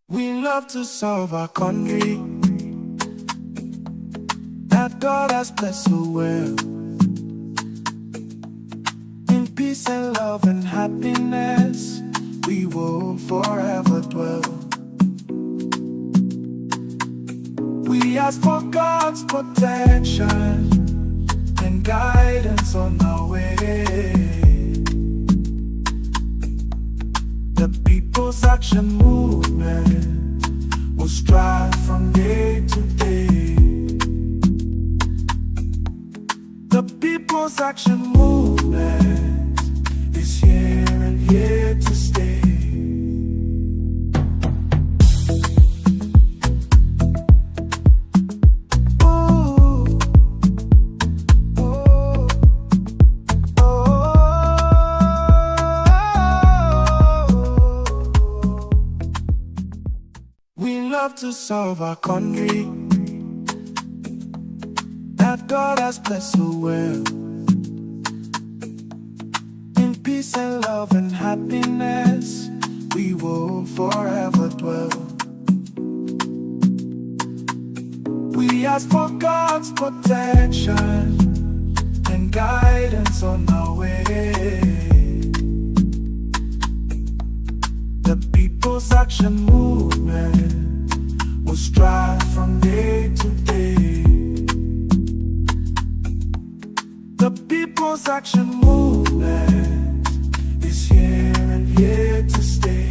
We love to serve our country that God has blessed so well. In peace and love and happiness, we will forever dwell. We ask for God's protection and guidance on our way. The People's Action Movement will strive from day to day. The People's Action Movement is here and here to stay. To serve our country that God has blessed so well. In peace and love and happiness, we will forever dwell. We ask for God's protection and guidance on our way. The People's Action Movement will strive from day to day. The People's Action Movement is here and here to stay.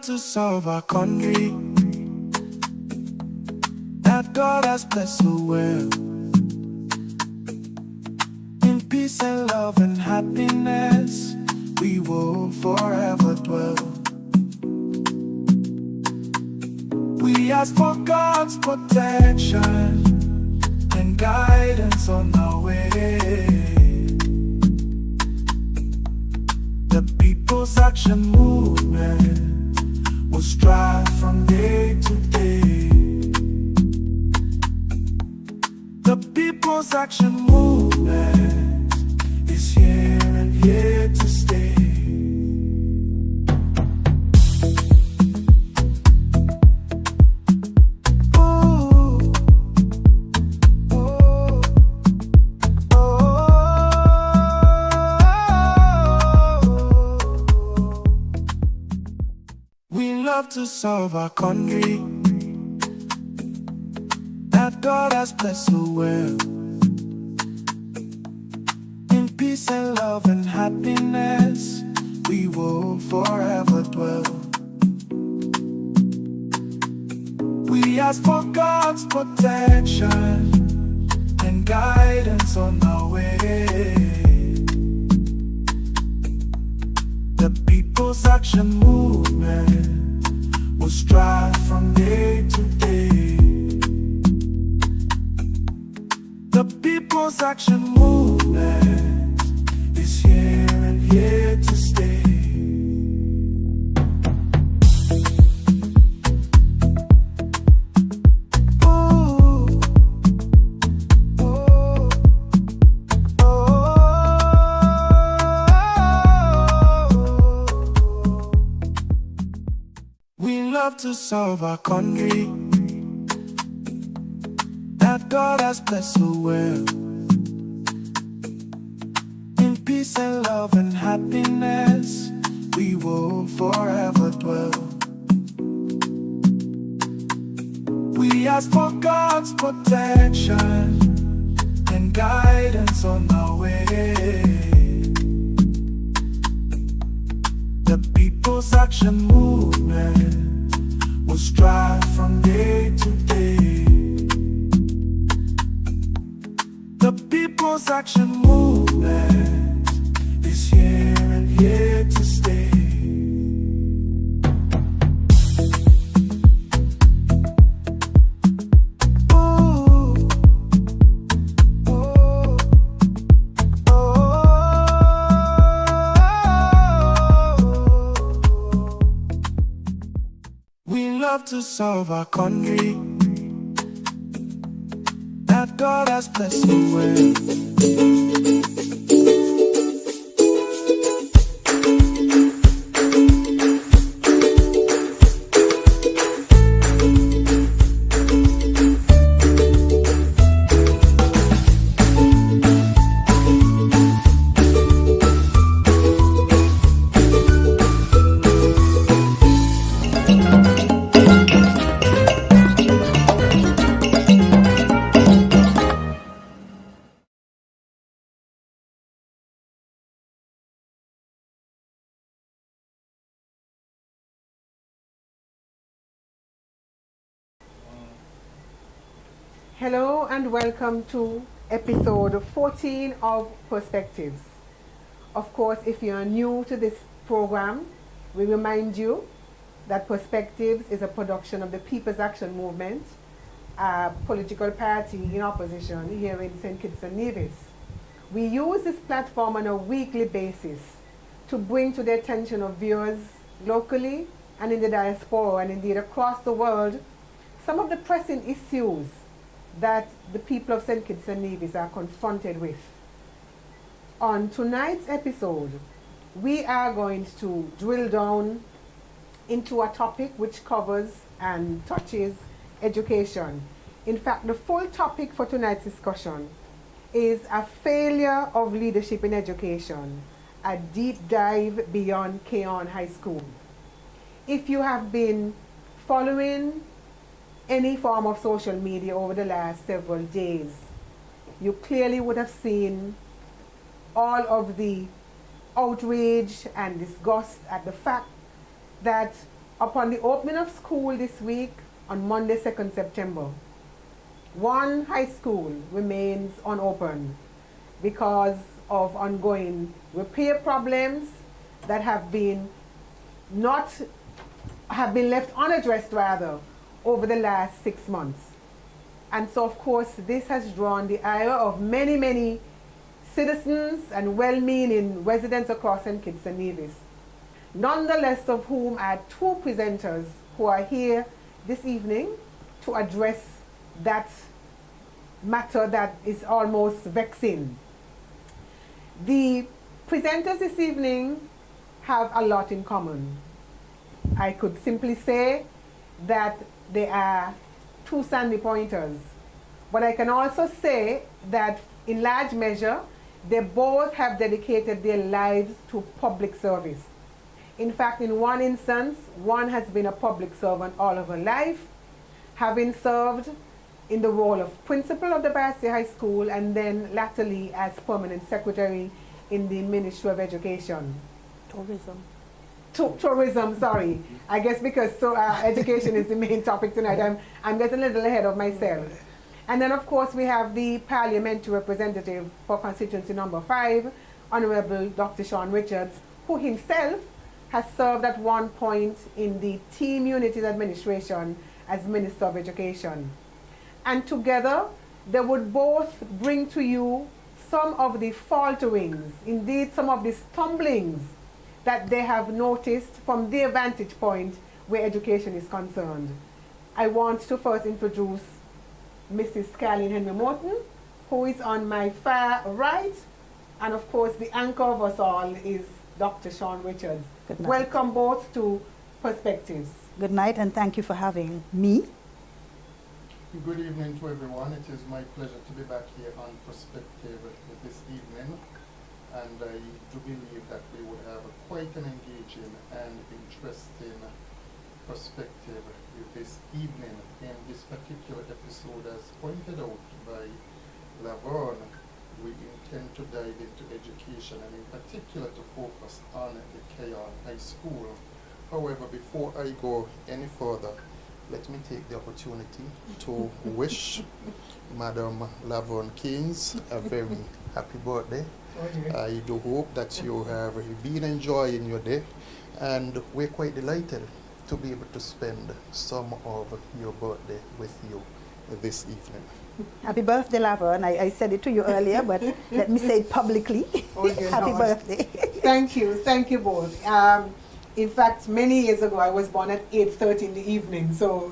To serve our country that God has blessed so well. In peace and love and happiness, we will forever dwell. We ask for God's protection and guidance on our way. The People's Action Movement will strive from day to day. The People's Action Movement is here and here to stay. To serve our country that God has blessed so well. In peace and love and happiness, we will forever dwell. We ask for God's protection and guidance on our way. The People's Action Movement will strive from day to day. The People's Action Movement is here and here to stay. To serve our country that God has blessed so well. In peace and love and happiness, we will forever dwell. We ask for God's protection and guidance on our way. The People's Action Movement will strive from day to day. The People's Action Movement is here and here to stay. enough to solve our country that God has blessed me with. Hello and welcome to episode 14 of Perspectives. Of course, if you are new to this program, we remind you that Perspectives is a production of the People's Action Movement, a political party in opposition here in St. Kitts and Nevis. We use this platform on a weekly basis to bring to the attention of viewers locally and in the diaspora and indeed across the world some of the pressing issues that the people of St. Kitts and Nevis are confronted with. On tonight's episode, we are going to drill down into a topic which covers and touches education. In fact, the full topic for tonight's discussion is a failure of leadership in education, a deep dive beyond Cayon High School. If you have been following any form of social media over the last several days, you clearly would have seen all of the outrage and disgust at the fact that upon the opening of school this week on Monday, 2nd September, one high school remains unopened because of ongoing repair problems that have been left unaddressed rather over the last 6 months. And so of course this has drawn the ire of many citizens and well-meaning residents across St. Kitts and Nevis, nonetheless of whom are two presenters who are here this evening to address that matter that is almost vexing. The presenters this evening have a lot in common. I could simply say that they are two sandy pointers. But I can also say that in large measure, they both have dedicated their lives to public service. In fact, in one instance, one has been a public servant all of her life, having served in the role of principal of the Barcy High School and then latterly as permanent secretary in the Ministry of Education. Tourism, sorry. I guess because education is the main topic tonight, I'm getting a little ahead of myself. And then of course we have the parliamentary representative for constituency number 5, Honorable Dr. Sean Richards, who himself has served at one point in the Team Unities Administration as Minister of Education. And together they would both bring to you some of the falterings, indeed some of the stumblings that they have noticed from their vantage point where education is concerned. I want to first introduce Mrs. Cayon Henry Morton, who is on my far right, and of course the anchor of us all is Dr. Sean Richards. Welcome both to Perspectives. Good night and thank you for having me. Good evening to everyone. It is my pleasure to be back here on Perspective this evening. And I do believe that we would have quite an engaging and interesting perspective this evening. In this particular episode, as pointed out by Laverne, we intend to dive into education and in particular to focus on the Cayon High School. However, before I go any further, let me take the opportunity to wish Madam Laverne Keynes a very happy birthday. I do hope that you have been enjoying your day, and we're quite delighted to be able to spend some of your birthday with you this evening. Happy birthday, Laverne. I said it to you earlier, but let me say it publicly. Happy birthday. Thank you both. In fact, many years ago, I was born at 8:30 in the evening. So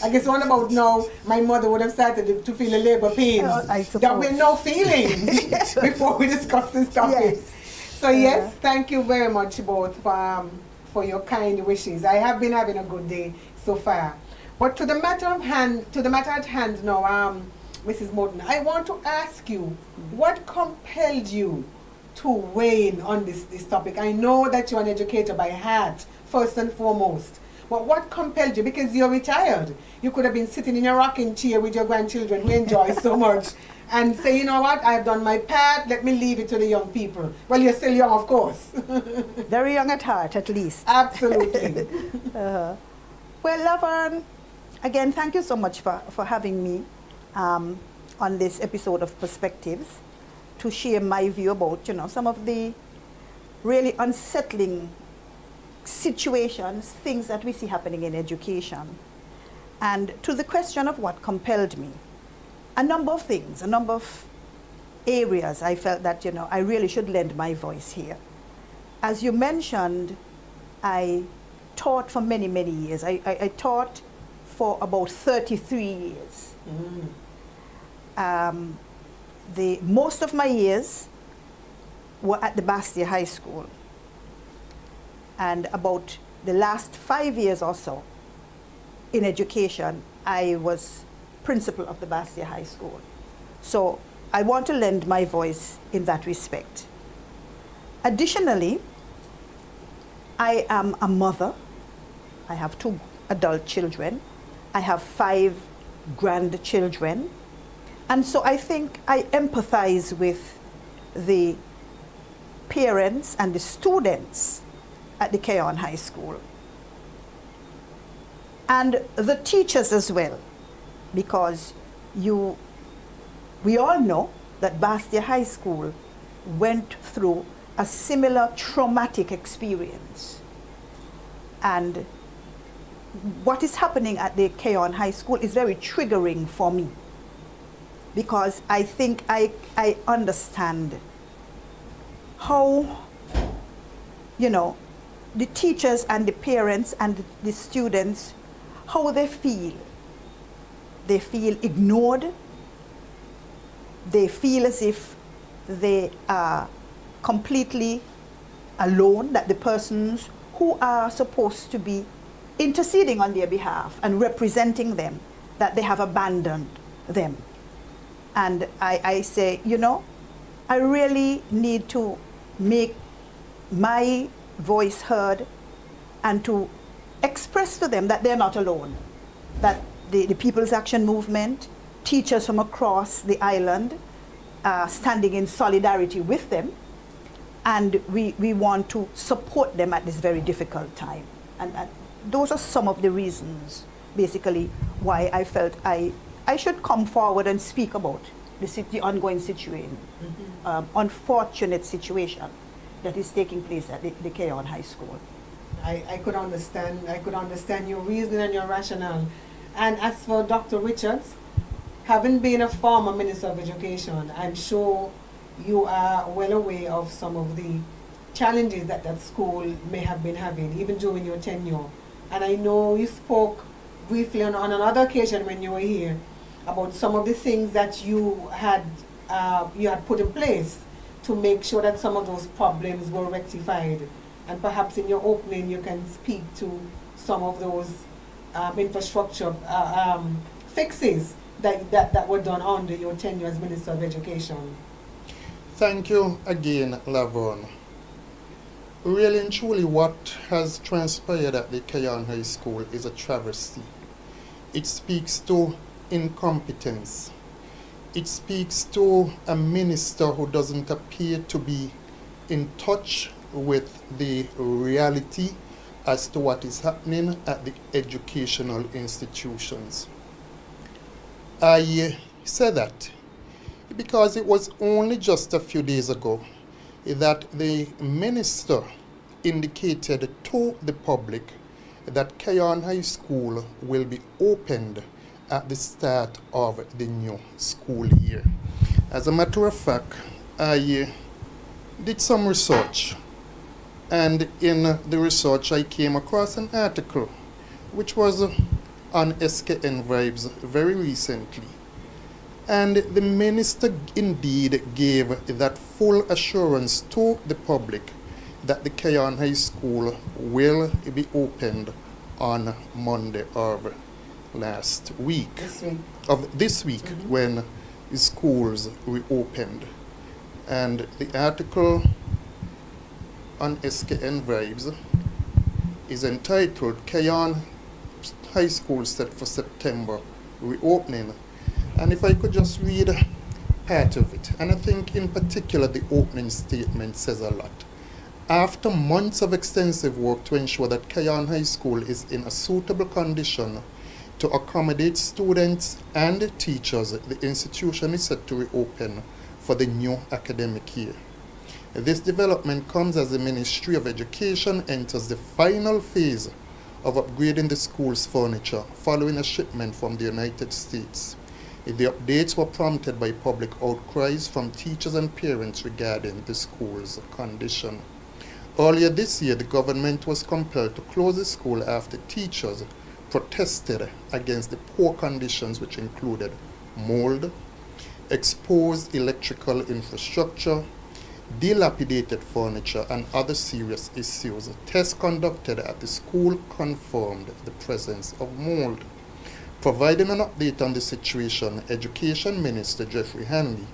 I guess what about now, my mother would have started to feel the labor pains I that we're suppose. now feeling before we discuss this topic. Yes. So yes, thank you very much both for your kind wishes. I have been having a good day so far. But to the matter at hand now, Mrs. Morton, I want to ask you, what compelled you to weigh in on this topic? I know that you're an educator by heart, first and foremost. But what compelled you? Because you're retired. You could have been sitting in a rocking chair with your grandchildren who enjoy so much and say, you know what, I've done my part, let me leave it to the young people. Well, you're still young, of course. Very young at heart, at least. Absolutely. Well, Laverne, again, thank you so much for having me on this episode of Perspectives to share my view about, some of the really unsettling situations, things that we see happening in education. And to the question of what compelled me, a number of things, a number of areas I felt that, I really should lend my voice here. As you mentioned, I taught for many, many years. I taught for about 33 years. Most of my years were at the Bastia High School. And about the last 5 years or so in education, I was principal of the Bastia High School. So I want to lend my voice in that respect. Additionally, I am a mother. I have 2 adult children. I have 5 grandchildren. And so I think I empathize with the parents and the students at the Cayon High School. And the teachers as well, because we all know that Bastia High School went through a similar traumatic experience. And what is happening at the Cayon High School is very triggering for me, because I think I understand how, the teachers and the parents and the students, how they feel. They feel ignored. They feel as if they are completely alone, that the persons who are supposed to be interceding on their behalf and representing them, that they have abandoned them. And I say, I really need to make my voice heard and to express to them that they're not alone, that the People's Action Movement, teachers from across the island are standing in solidarity with them, and we want to support them at this very difficult time. And those are some of the reasons, basically, why I felt I should come forward and speak about the ongoing situation, unfortunate situation that is taking place at the Cayon High School. I could understand your reason and your rationale. And as for Dr. Richards, having been a former Minister of Education, I'm sure you are well aware of some of the challenges that school may have been having, even during your tenure. And I know you spoke briefly on another occasion when you were here about some of the things that you had put in place to make sure that some of those problems were rectified. And perhaps in your opening you can speak to some of those infrastructure fixes that were done under your tenure as Minister of Education. Thank you again, Laverne. Really and truly, what has transpired at the Cayon High School is a travesty. It speaks to incompetence. It speaks to a minister who doesn't appear to be in touch with the reality as to what is happening at the educational institutions. I say that because it was only just a few days ago that the minister indicated to the public that Cayon High School will be opened at the start of the new school year. As a matter of fact, I did some research And in the research, I came across an article which was on SKN Vibes very recently. And the minister indeed gave that full assurance to the public that the Cayon High School will be opened on Monday of last week. This week when schools reopened. And the article on SKN Vibes is entitled Cayon High School set for September reopening. And if I could just read part of it, and I think in particular the opening statement says a lot. After months of extensive work to ensure that Cayon High School is in a suitable condition to accommodate students and teachers, the institution is set to reopen for the new academic year. This development comes as the Ministry of Education enters the final phase of upgrading the school's furniture following a shipment from the United States. The updates were prompted by public outcries from teachers and parents regarding the school's condition. Earlier this year, the government was compelled to close the school after teachers protested against the poor conditions, which included mold, exposed electrical infrastructure, dilapidated furniture, and other serious issues. Tests conducted at the school confirmed the presence of mold. Providing an update on the situation, Education Minister Jeffrey Hanley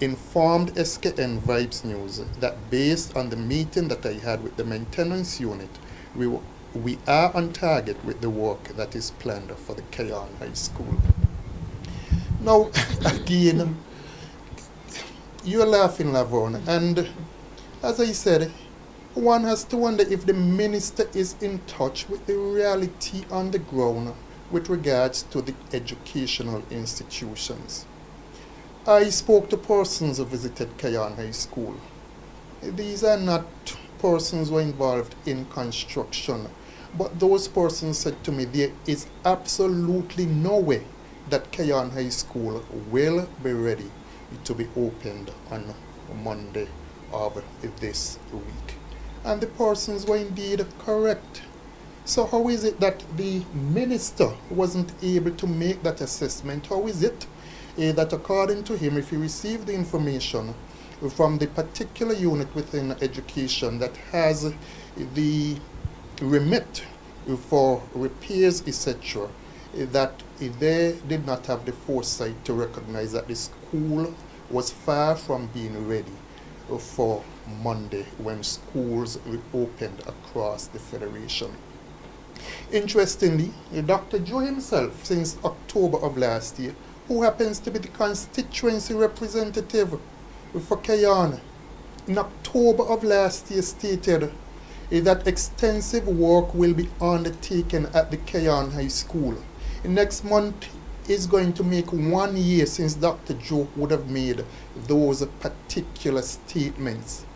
informed SKN Vibes News that based on the meeting that I had with the maintenance unit, we are on target with the work that is planned for the Cayon High School. Now, again, you're laughing, Lavon, and as I said, one has to wonder if the minister is in touch with the reality on the ground with regards to the educational institutions. I spoke to persons who visited Cayon High School. These are not persons who are involved in construction, but those persons said to me there is absolutely no way that Cayon High School will be ready to be opened on Monday of this week. And the persons were indeed correct. So how is it that the minister wasn't able to make that assessment? How is it that according to him, if he received the information from the particular unit within education that has the remit for repairs, etc., that they did not have the foresight to recognize that the school was far from being ready for Monday when schools reopened across the Federation. Interestingly, Dr. Joe himself, since October of last year, who happens to be the constituency representative for Cayon, in October of last year stated that extensive work will be undertaken at the Cayon High School. Next month is going to make 1 year since Dr. Joe would have made those particular statements.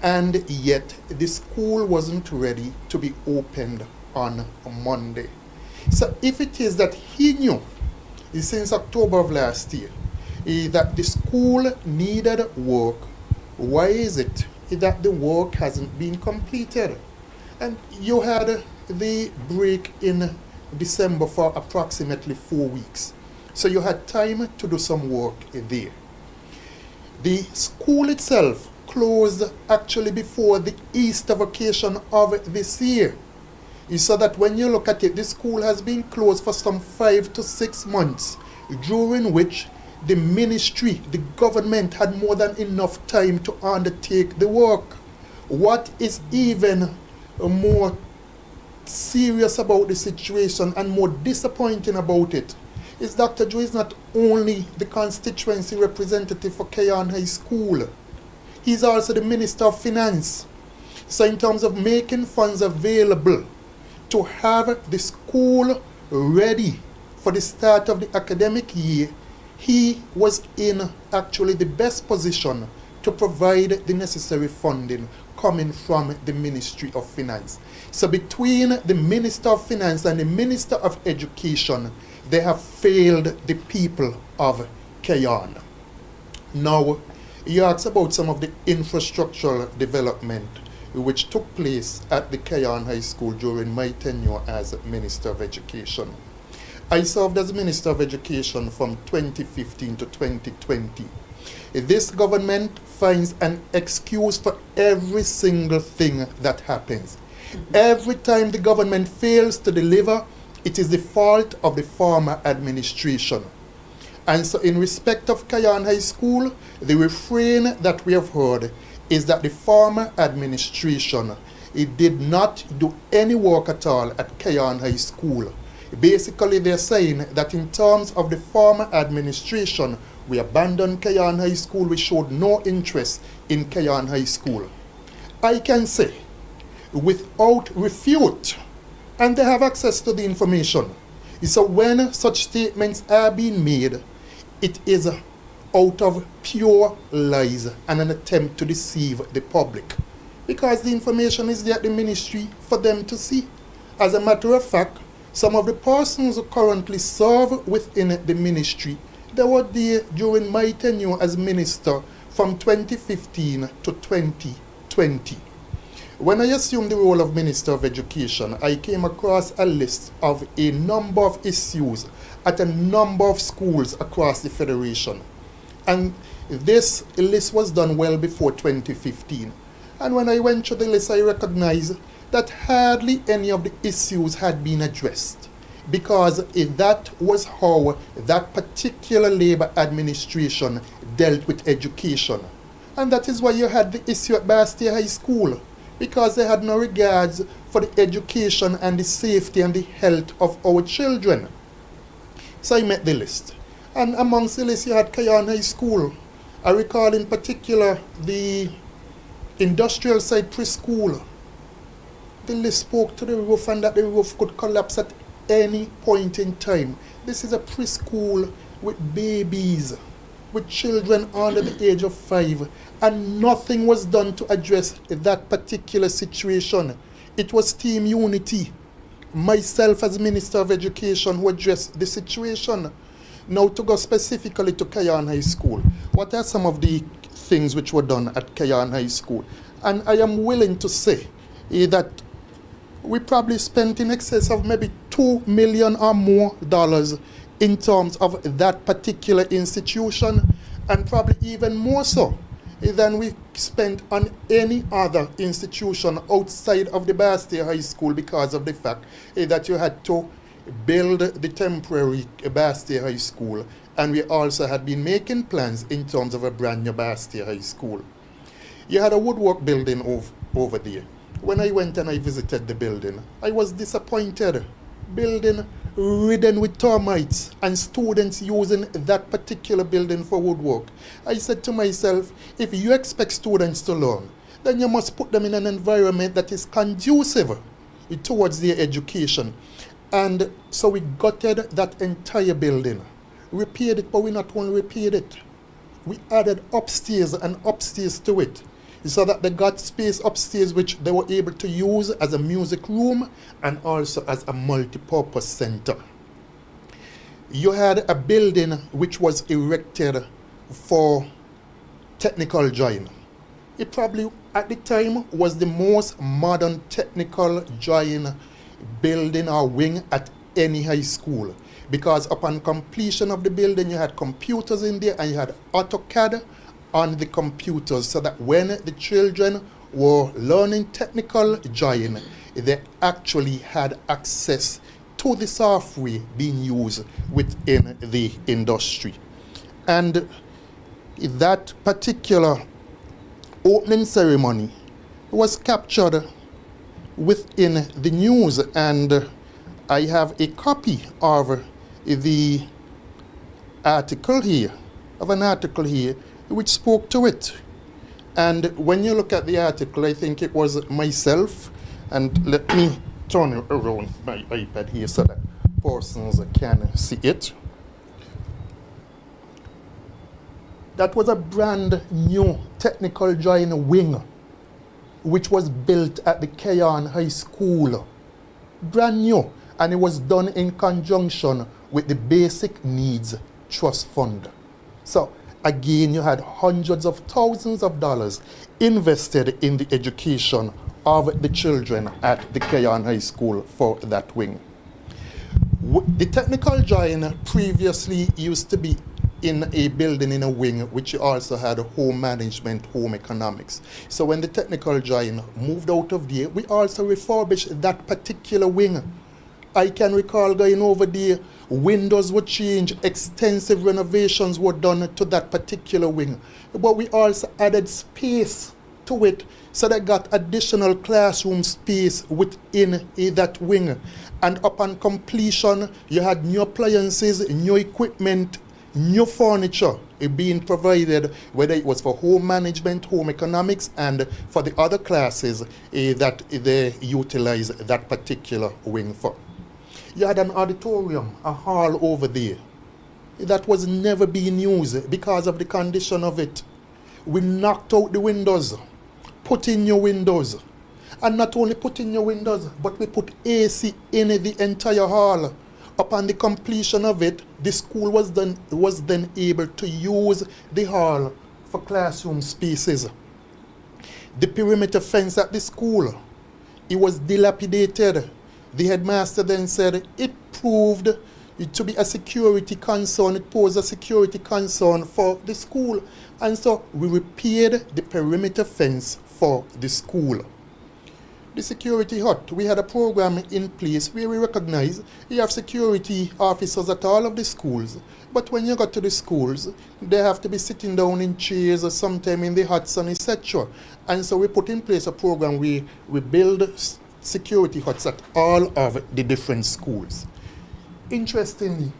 And yet the school wasn't ready to be opened on Monday. So if it is that he knew since October of last year that the school needed work, why is it that the work hasn't been completed? And you had the break in December for approximately 4 weeks. So you had time to do some work there. The school itself closed actually before the Easter vacation of this year. So that when you look at it, the school has been closed for some 5 to 6 months, during which the ministry, the government had more than enough time to undertake the work. What is even more serious about the situation and more disappointing about it is Dr. Joe is not only the constituency representative for Cayon High School, he's also the Minister of Finance. So in terms of making funds available to have the school ready for the start of the academic year, he was in actually the best position to provide the necessary funding coming from the Ministry of Finance. So between the Minister of Finance and the Minister of Education, they have failed the people of Cayon. Now, you asked about some of the infrastructural development which took place at the Cayon High School during my tenure as Minister of Education. I served as Minister of Education from 2015 to 2020. This government finds an excuse for every single thing that happens. Every time the government fails to deliver, it is the fault of the former administration. And so in respect of Cayon High School, the refrain that we have heard is that the former administration, it did not do any work at all at Cayon High School. Basically, they're saying that in terms of the former administration, we abandoned Cayon High School, we showed no interest in Cayon High School. I can say, without refute, and they have access to the information, so when such statements are being made, it is out of pure lies and an attempt to deceive the public. Because the information is there at the ministry for them to see. As a matter of fact, some of the persons who currently serve within the ministry, they were there during my tenure as minister from 2015 to 2020. When I assumed the role of Minister of Education, I came across a list of a number of issues at a number of schools across the Federation. And this list was done well before 2015. And when I went through the list, I recognized that hardly any of the issues had been addressed, because that was how that particular Labour administration dealt with education. And that is why you had the issue at Bastia High School, because they had no regards for the education and the safety and the health of our children. So I met the list. And amongst the list you had Cayon High School. I recall in particular the industrial side preschool. The list spoke to the roof and that the roof could collapse at any point in time. This is a preschool with babies, with children under the age of 5, and nothing was done to address that particular situation. It was Team Unity, myself as Minister of Education, who addressed the situation. Now to go specifically to Cayon High School, what are some of the things which were done at Cayon High School? And I am willing to say that we probably spent in excess of maybe $2 million or more in terms of that particular institution, and probably even more so than we spent on any other institution outside of the Bastia High School, because of the fact that you had to build the temporary Bastia High School, and we also had been making plans in terms of a brand new Bastia High School. You had a woodwork building over there. When I went and I visited the building, I was disappointed. Building ridden with termites and students using that particular building for woodwork. I said to myself, if you expect students to learn, then you must put them in an environment that is conducive towards their education. And so we gutted that entire building, repaired it, but we not only repaired it, we added upstairs and upstairs to it, so that they got space upstairs which they were able to use as a music room and also as a multi-purpose center. You had a building which was erected for technical join. It probably at the time was the most modern technical join building or wing at any high school, because upon completion of the building you had computers in there and you had AutoCAD on the computers, so that when the children were learning technical join, they actually had access to the software being used within the industry. And that particular opening ceremony was captured within the news, and I have a copy of the article here, which spoke to it. And when you look at the article, I think it was myself, and let me turn around my iPad here so that persons can see it. That was a brand new technical join wing which was built at the Cayon High School. Brand new, and it was done in conjunction with the Basic Needs Trust Fund. So again, you had hundreds of thousands of dollars invested in the education of the children at the Cayon High School for that wing. The technical giant previously used to be in a building in a wing which also had home management, home economics. So when the technical giant moved out of there, we also refurbished that particular wing. I can recall going over there, windows were changed, extensive renovations were done to that particular wing. But we also added space to it, so they got additional classroom space within that wing. And upon completion, you had new appliances, new equipment, new furniture being provided, whether it was for home management, home economics, and for the other classes that they utilize that particular wing for. You had an auditorium, a hall over there, that was never being used because of the condition of it. We knocked out the windows, put in new windows, and not only put in new windows, but we put AC in the entire hall. Upon the completion of it, the school was then able to use the hall for classroom spaces. The perimeter fence at the school, it was dilapidated. The headmaster then said it proved to be a security concern, it posed a security concern for the school. And so we repaired the perimeter fence for the school. The security hut, we had a program in place where we recognize you have security officers at all of the schools, but when you got to the schools, they have to be sitting down in chairs or sometime in the huts and etc. And so we put in place a program where we build security huts at all of the different schools. Interestingly,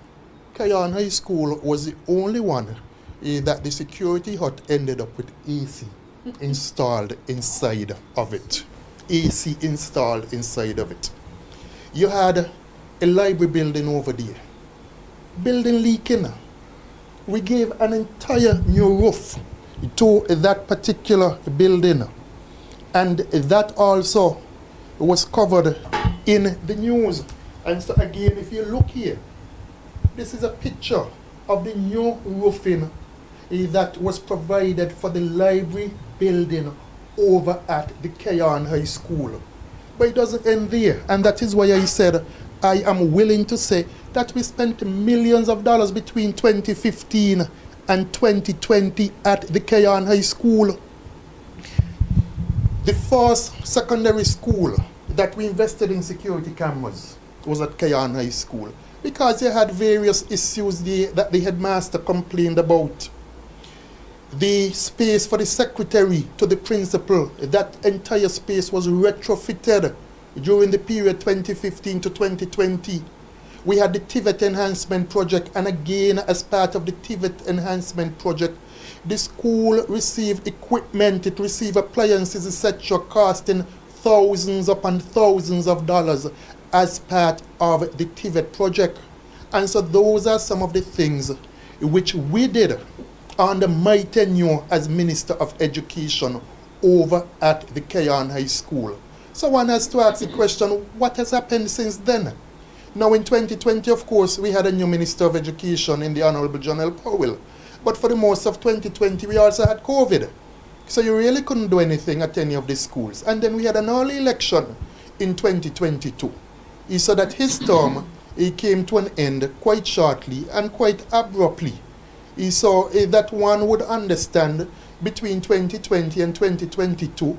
Cayon High School was the only one that the security hut ended up with AC installed inside of it. AC installed inside of it. You had a library building over there. Building leaking. We gave an entire new roof to that particular building. And that also was covered in the news. And so again, if you look here, this is a picture of the new roofing that was provided for the library building over at the Cayon High School. But it doesn't end there, and that is why I said I am willing to say that we spent millions of dollars between 2015 and 2020 at the Cayon High School. The first secondary school that we invested in security cameras was at Cayon High School, because they had various issues there that the headmaster complained about. The space for the secretary to the principal, that entire space was retrofitted during the period 2015 to 2020. We had the TVET enhancement project, and again, as part of the TVET enhancement project, the school received equipment, it received appliances, etc., costing thousands upon thousands of dollars as part of the TVET project. And so those are some of the things which we did under my tenure as Minister of Education over at the Cayon High School. So one has to ask the question, what has happened since then? Now in 2020, of course, we had a new Minister of Education in the Honorable John L. Powell. But for the most of 2020, we also had COVID. So you really couldn't do anything at any of the schools. And then we had an early election in 2022. So that his term came to an end quite shortly and quite abruptly. So that one would understand between 2020 and 2022,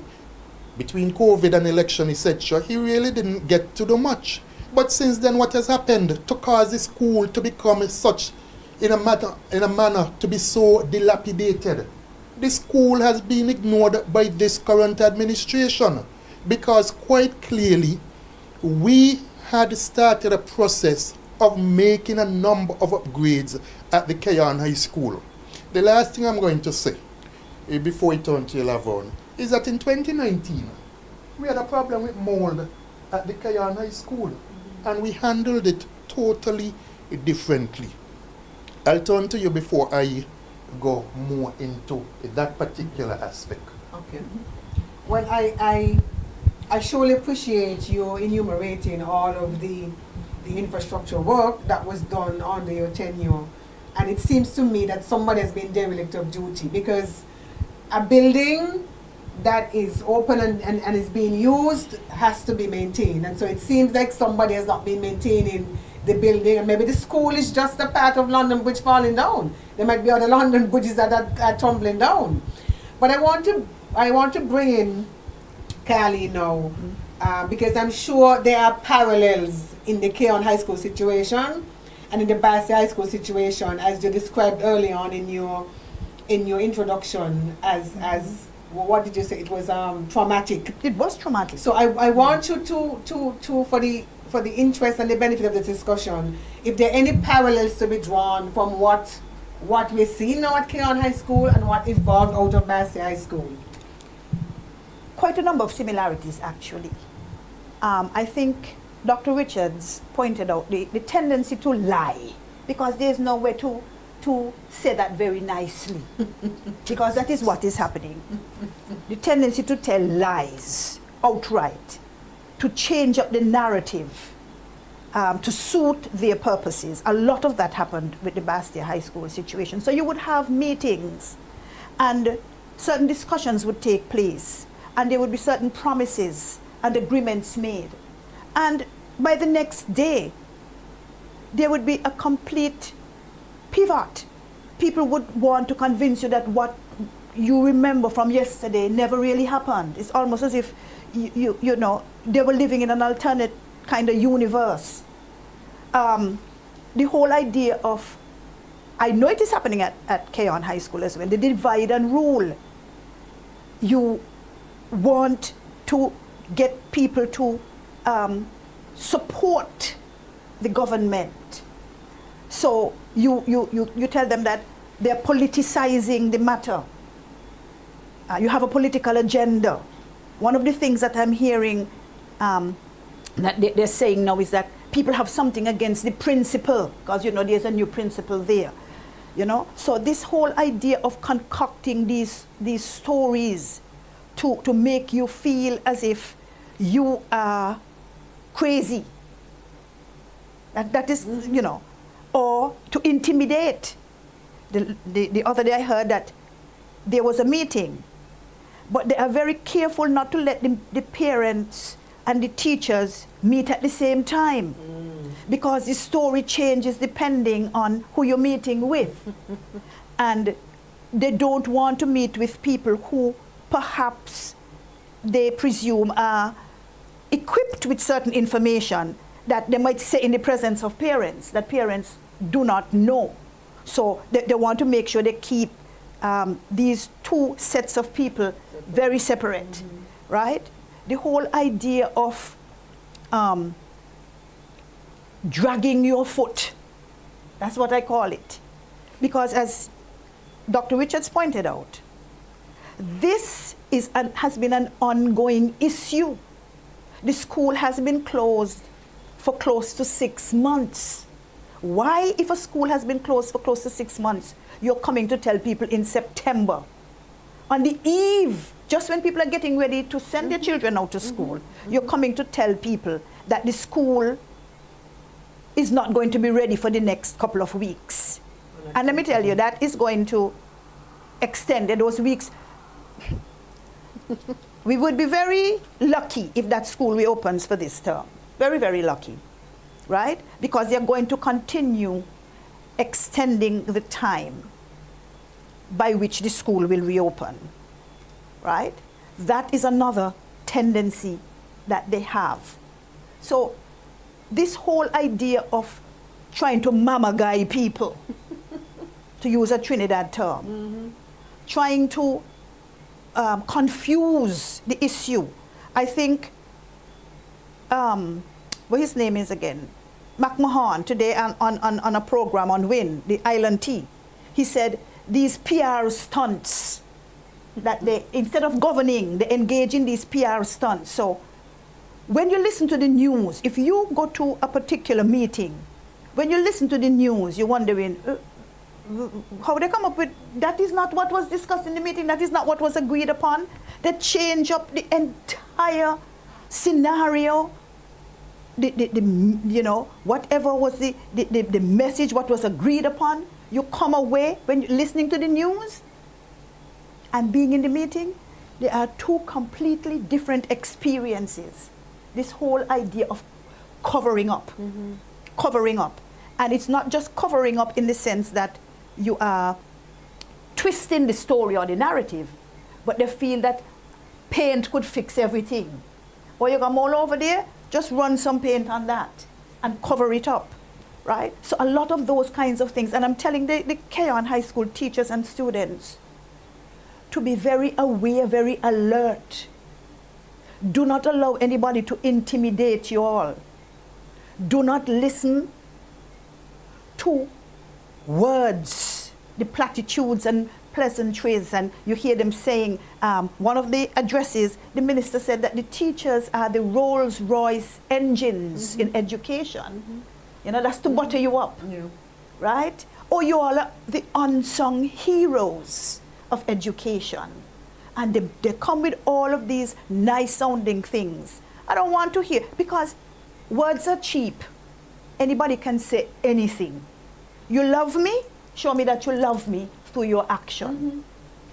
between COVID and election, etc., he really didn't get to do much. But since then, what has happened to cause the school to become such, in a manner to be so dilapidated? The school has been ignored by this current administration, because quite clearly, we had started a process of making a number of upgrades at the Cayon High School. The last thing I'm going to say before I turn to Lavon is that in 2019 we had a problem with mold at the Cayon High School, and we handled it totally differently. I'll turn to you before I go more into that particular aspect. Okay. Well, I surely appreciate you enumerating all of the infrastructure work that was done under your tenure. And it seems to me that somebody has been derelict of duty, because a building that is open and is being used has to be maintained. And so it seems like somebody has not been maintaining the building, and maybe the school is just a part of London Bridge falling down. There might be other London bridges that are tumbling down. But I want to bring in Carly now, because I'm sure there are parallels in the Cayon High School situation and in the Bassi High School situation, as you described early on in your introduction as well, what did you say? It was traumatic. It was traumatic. So I want you to for the interest and the benefit of the discussion, if there are any parallels to be drawn from what we see now at Cayon High School and what evolved out of Bassi High School. Quite a number of similarities, actually. I think Dr. Richards pointed out the tendency to lie, because there's no way to say that very nicely, because that is what is happening. The tendency to tell lies outright, to change up the narrative, to suit their purposes. A lot of that happened with the Bastia High School situation. So you would have meetings and certain discussions would take place, and there would be certain promises and agreements made. And by the next day, there would be a complete pivot. People would want to convince you that what you remember from yesterday never really happened. It's almost as if you know, they were living in an alternate kind of universe. The whole idea of, I know it is happening at Cayon High School as well, the divide and rule. You want to get people to support the government. So you tell them that they're politicizing the matter. You have a political agenda. One of the things that I'm hearing that they're saying now is that people have something against the principal, because, you know, there's a new principal there. You know, so this whole idea of concocting these stories to make you feel as if you are crazy. That is, you know, or to intimidate. The other day I heard that there was a meeting, but they are very careful not to let the parents and the teachers meet at the same time, because the story changes depending on who you're meeting with. And they don't want to meet with people who perhaps they presume are equipped with certain information that they might say in the presence of parents, that parents do not know. So they want to make sure they keep these two sets of people very separate, right? The whole idea of dragging your foot, that's what I call it. Because as Dr. Richards pointed out, this has been an ongoing issue. The school has been closed for close to 6 months. Why, if a school has been closed for close to 6 months, you're coming to tell people in September, on the eve, just when people are getting ready to send their children out to school, you're coming to tell people that the school is not going to be ready for the next couple of weeks. And let me tell you, that is going to extend those weeks. We would be very lucky if that school reopens for this term. Very, very lucky, right? Because they're going to continue extending the time by which the school will reopen, right? That is another tendency that they have. So this whole idea of trying to mama guy people, to use a Trinidad term, trying to confuse the issue. I think, what his name is again, McMahon, today on a program on WIN, the Island Tea, he said these PR stunts, that they, instead of governing, they engage in these PR stunts. So when you listen to the news, if you go to a particular meeting, when you listen to the news, you're wondering, how they come up with, that is not what was discussed in the meeting, that is not what was agreed upon. They change up the entire scenario, you know, whatever was the message, what was agreed upon. You come away when you're listening to the news and being in the meeting, They are two completely different experiences. This whole idea of covering up, covering up. And it's not just covering up in the sense that you are twisting the story or the narrative, but they feel that paint could fix everything. Or you come all over there, just run some paint on that and cover it up, right? So a lot of those kinds of things. And I'm telling the Cayon High School teachers and students to be very aware, very alert. Do not allow anybody to intimidate you all. Do not listen to words, the platitudes and pleasantries, and you hear them saying, one of the addresses, the minister said that the teachers are the Rolls-Royce engines in education. You know, that's to butter you up, right? Or you all are the unsung heroes of education. And they come with all of these nice sounding things. I don't want to hear, because words are cheap. Anybody can say anything. You love me? Show me that you love me through your action.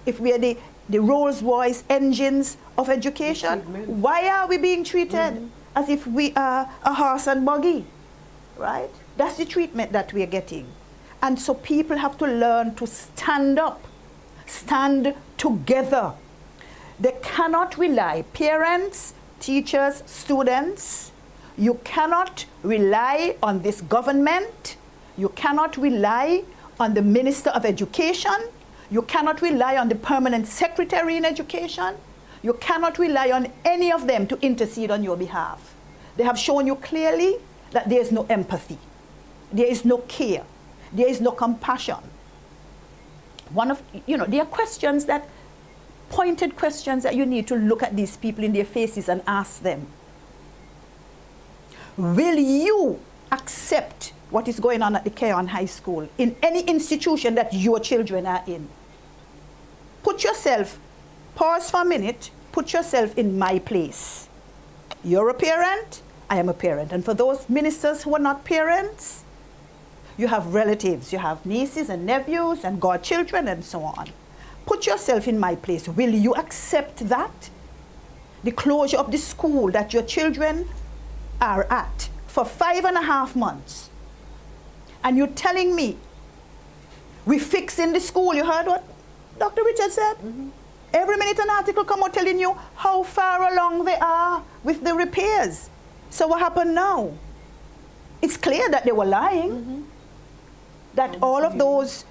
If we are the Rolls-Royce engines of education, why are we being treated as if we are a horse and buggy, right? That's the treatment that we are getting. And so people have to learn to stand up, stand together. They cannot rely, parents, teachers, students, you cannot rely on this government, you cannot rely on the Minister of Education, you cannot rely on the permanent secretary in education, you cannot rely on any of them to intercede on your behalf. They have shown you clearly that there is no empathy, there is no care, there is no compassion. There are questions that, pointed questions that you need to look at these people in their faces and ask them. Will you accept what is going on at the Cayon High School in any institution that your children are in? Put yourself, pause for a minute, put yourself in my place. You're a parent, I am a parent. And for those ministers who are not parents, you have relatives, you have nieces and nephews and godchildren and so on. Put yourself in my place. Will you accept that? The closure of the school that your children are at for 5.5 months. And you're telling me, we're fixing the school. You heard what Dr. Richard said? Every minute an article come out telling you how far along they are with the repairs. So what happened now? It's clear that they were lying. That all of those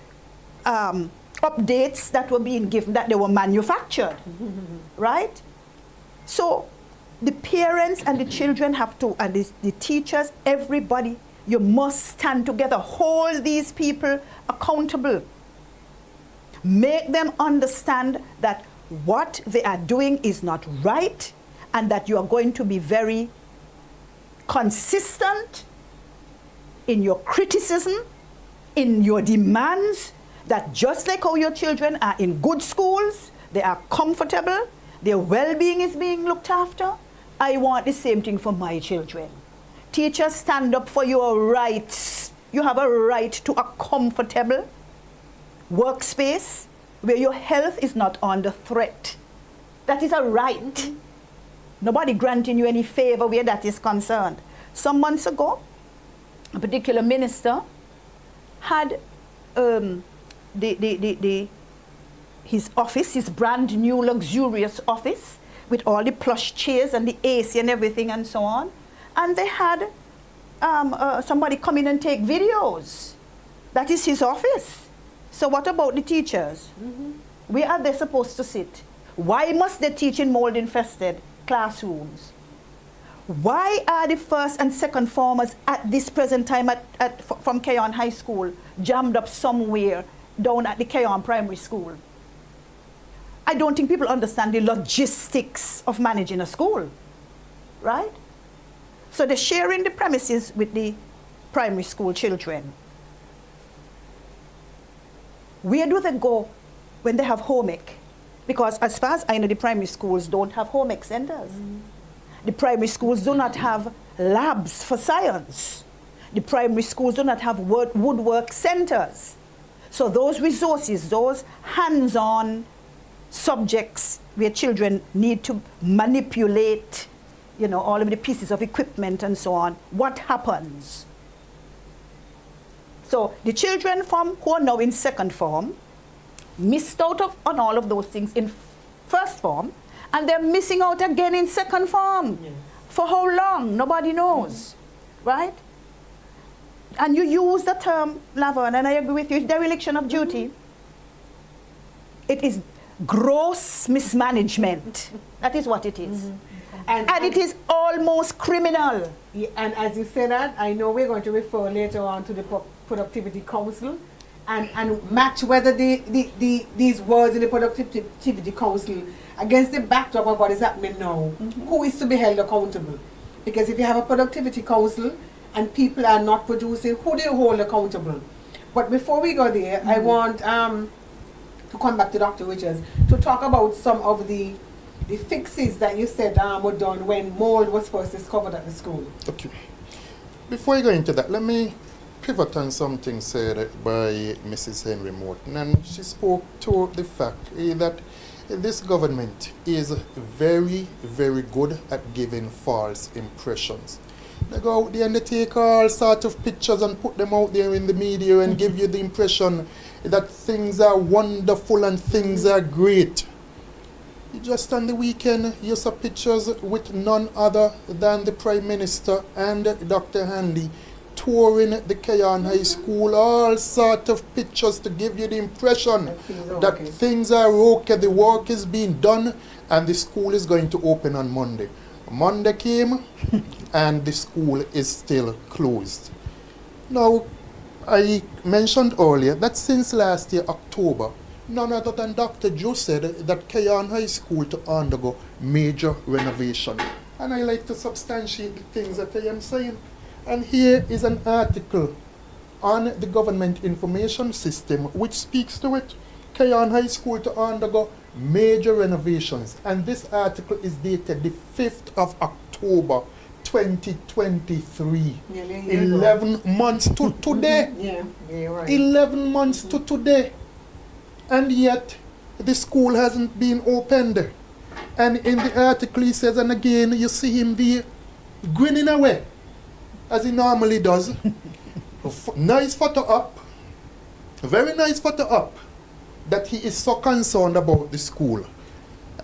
updates that were being given, that they were manufactured, right? So the parents and the children have to, and the teachers, everybody, you must stand together, hold these people accountable. Make them understand that what they are doing is not right, and that you are going to be very consistent in your criticism, in your demands, that just like how your children are in good schools, they are comfortable, their well-being is being looked after, I want the same thing for my children. Teachers, stand up for your rights. You have a right to a comfortable workspace where your health is not under threat. That is a right. Nobody granting you any favor where that is concerned. Some months ago, a particular minister had his office, his brand new luxurious office with all the plush chairs and the AC and everything and so on. And they had somebody come in and take videos. That is his office. So what about the teachers? Where are they supposed to sit? Why must they teach in mold-infested classrooms? Why are the first and second formers at this present time from Cayon High School jammed up somewhere down at the Cayon Primary School? I don't think people understand the logistics of managing a school, right? So they're sharing the premises with the primary school children. Where do they go when they have home ec? Because as far as I know, the primary schools don't have home ec centers. The primary schools do not have labs for science. The primary schools do not have woodwork centers. So those resources, those hands-on subjects where children need to manipulate, all of the pieces of equipment and so on, what happens? So the children who are now in second form missed out on all of those things in first form, and they're missing out again in second form. Yes. For how long? Nobody knows, right? And you use the term, Laverne, and I agree with you, dereliction of duty. It is gross mismanagement. That is what it is. And it is almost criminal. Yeah, and as you say that, I know we're going to refer later on to the Productivity Council and match whether these words in the Productivity Council against the backdrop of what is happening now, who is to be held accountable? Because if you have a Productivity Council and people are not producing, who do you hold accountable? But before we go there, I want to come back to Dr. Richards to talk about some of the fixes that you said were done when mold was first discovered at the school. Okay. Before I go into that, let me pivot on something said by Mrs. Henry Morton. And she spoke to the fact that this government is very, very good at giving false impressions. They go out there and they take all sorts of pictures and put them out there in the media and give you the impression that things are wonderful and things are great. Just on the weekend, you saw pictures with none other than the Prime Minister and Dr. Handy touring the Cayon High School, all sorts of pictures to give you the impression that things are okay, the work is being done, and the school is going to open on Monday. Monday came, and the school is still closed. Now, I mentioned earlier that since last year, October, none other than Dr. Joe said that Cayon High School to undergo major renovation. And I like to substantiate the things that I am saying. And here is an article on the government information system which speaks to it. Cayon High School to undergo major renovations. And this article is dated the 5th of October 2023. 11 months to today. Yeah, you're right. 11 months to today. And yet, the school hasn't been opened. And in the article he says, and again, you see him there grinning away, as he normally does. Nice photo up, very nice photo up, that he is so concerned about the school.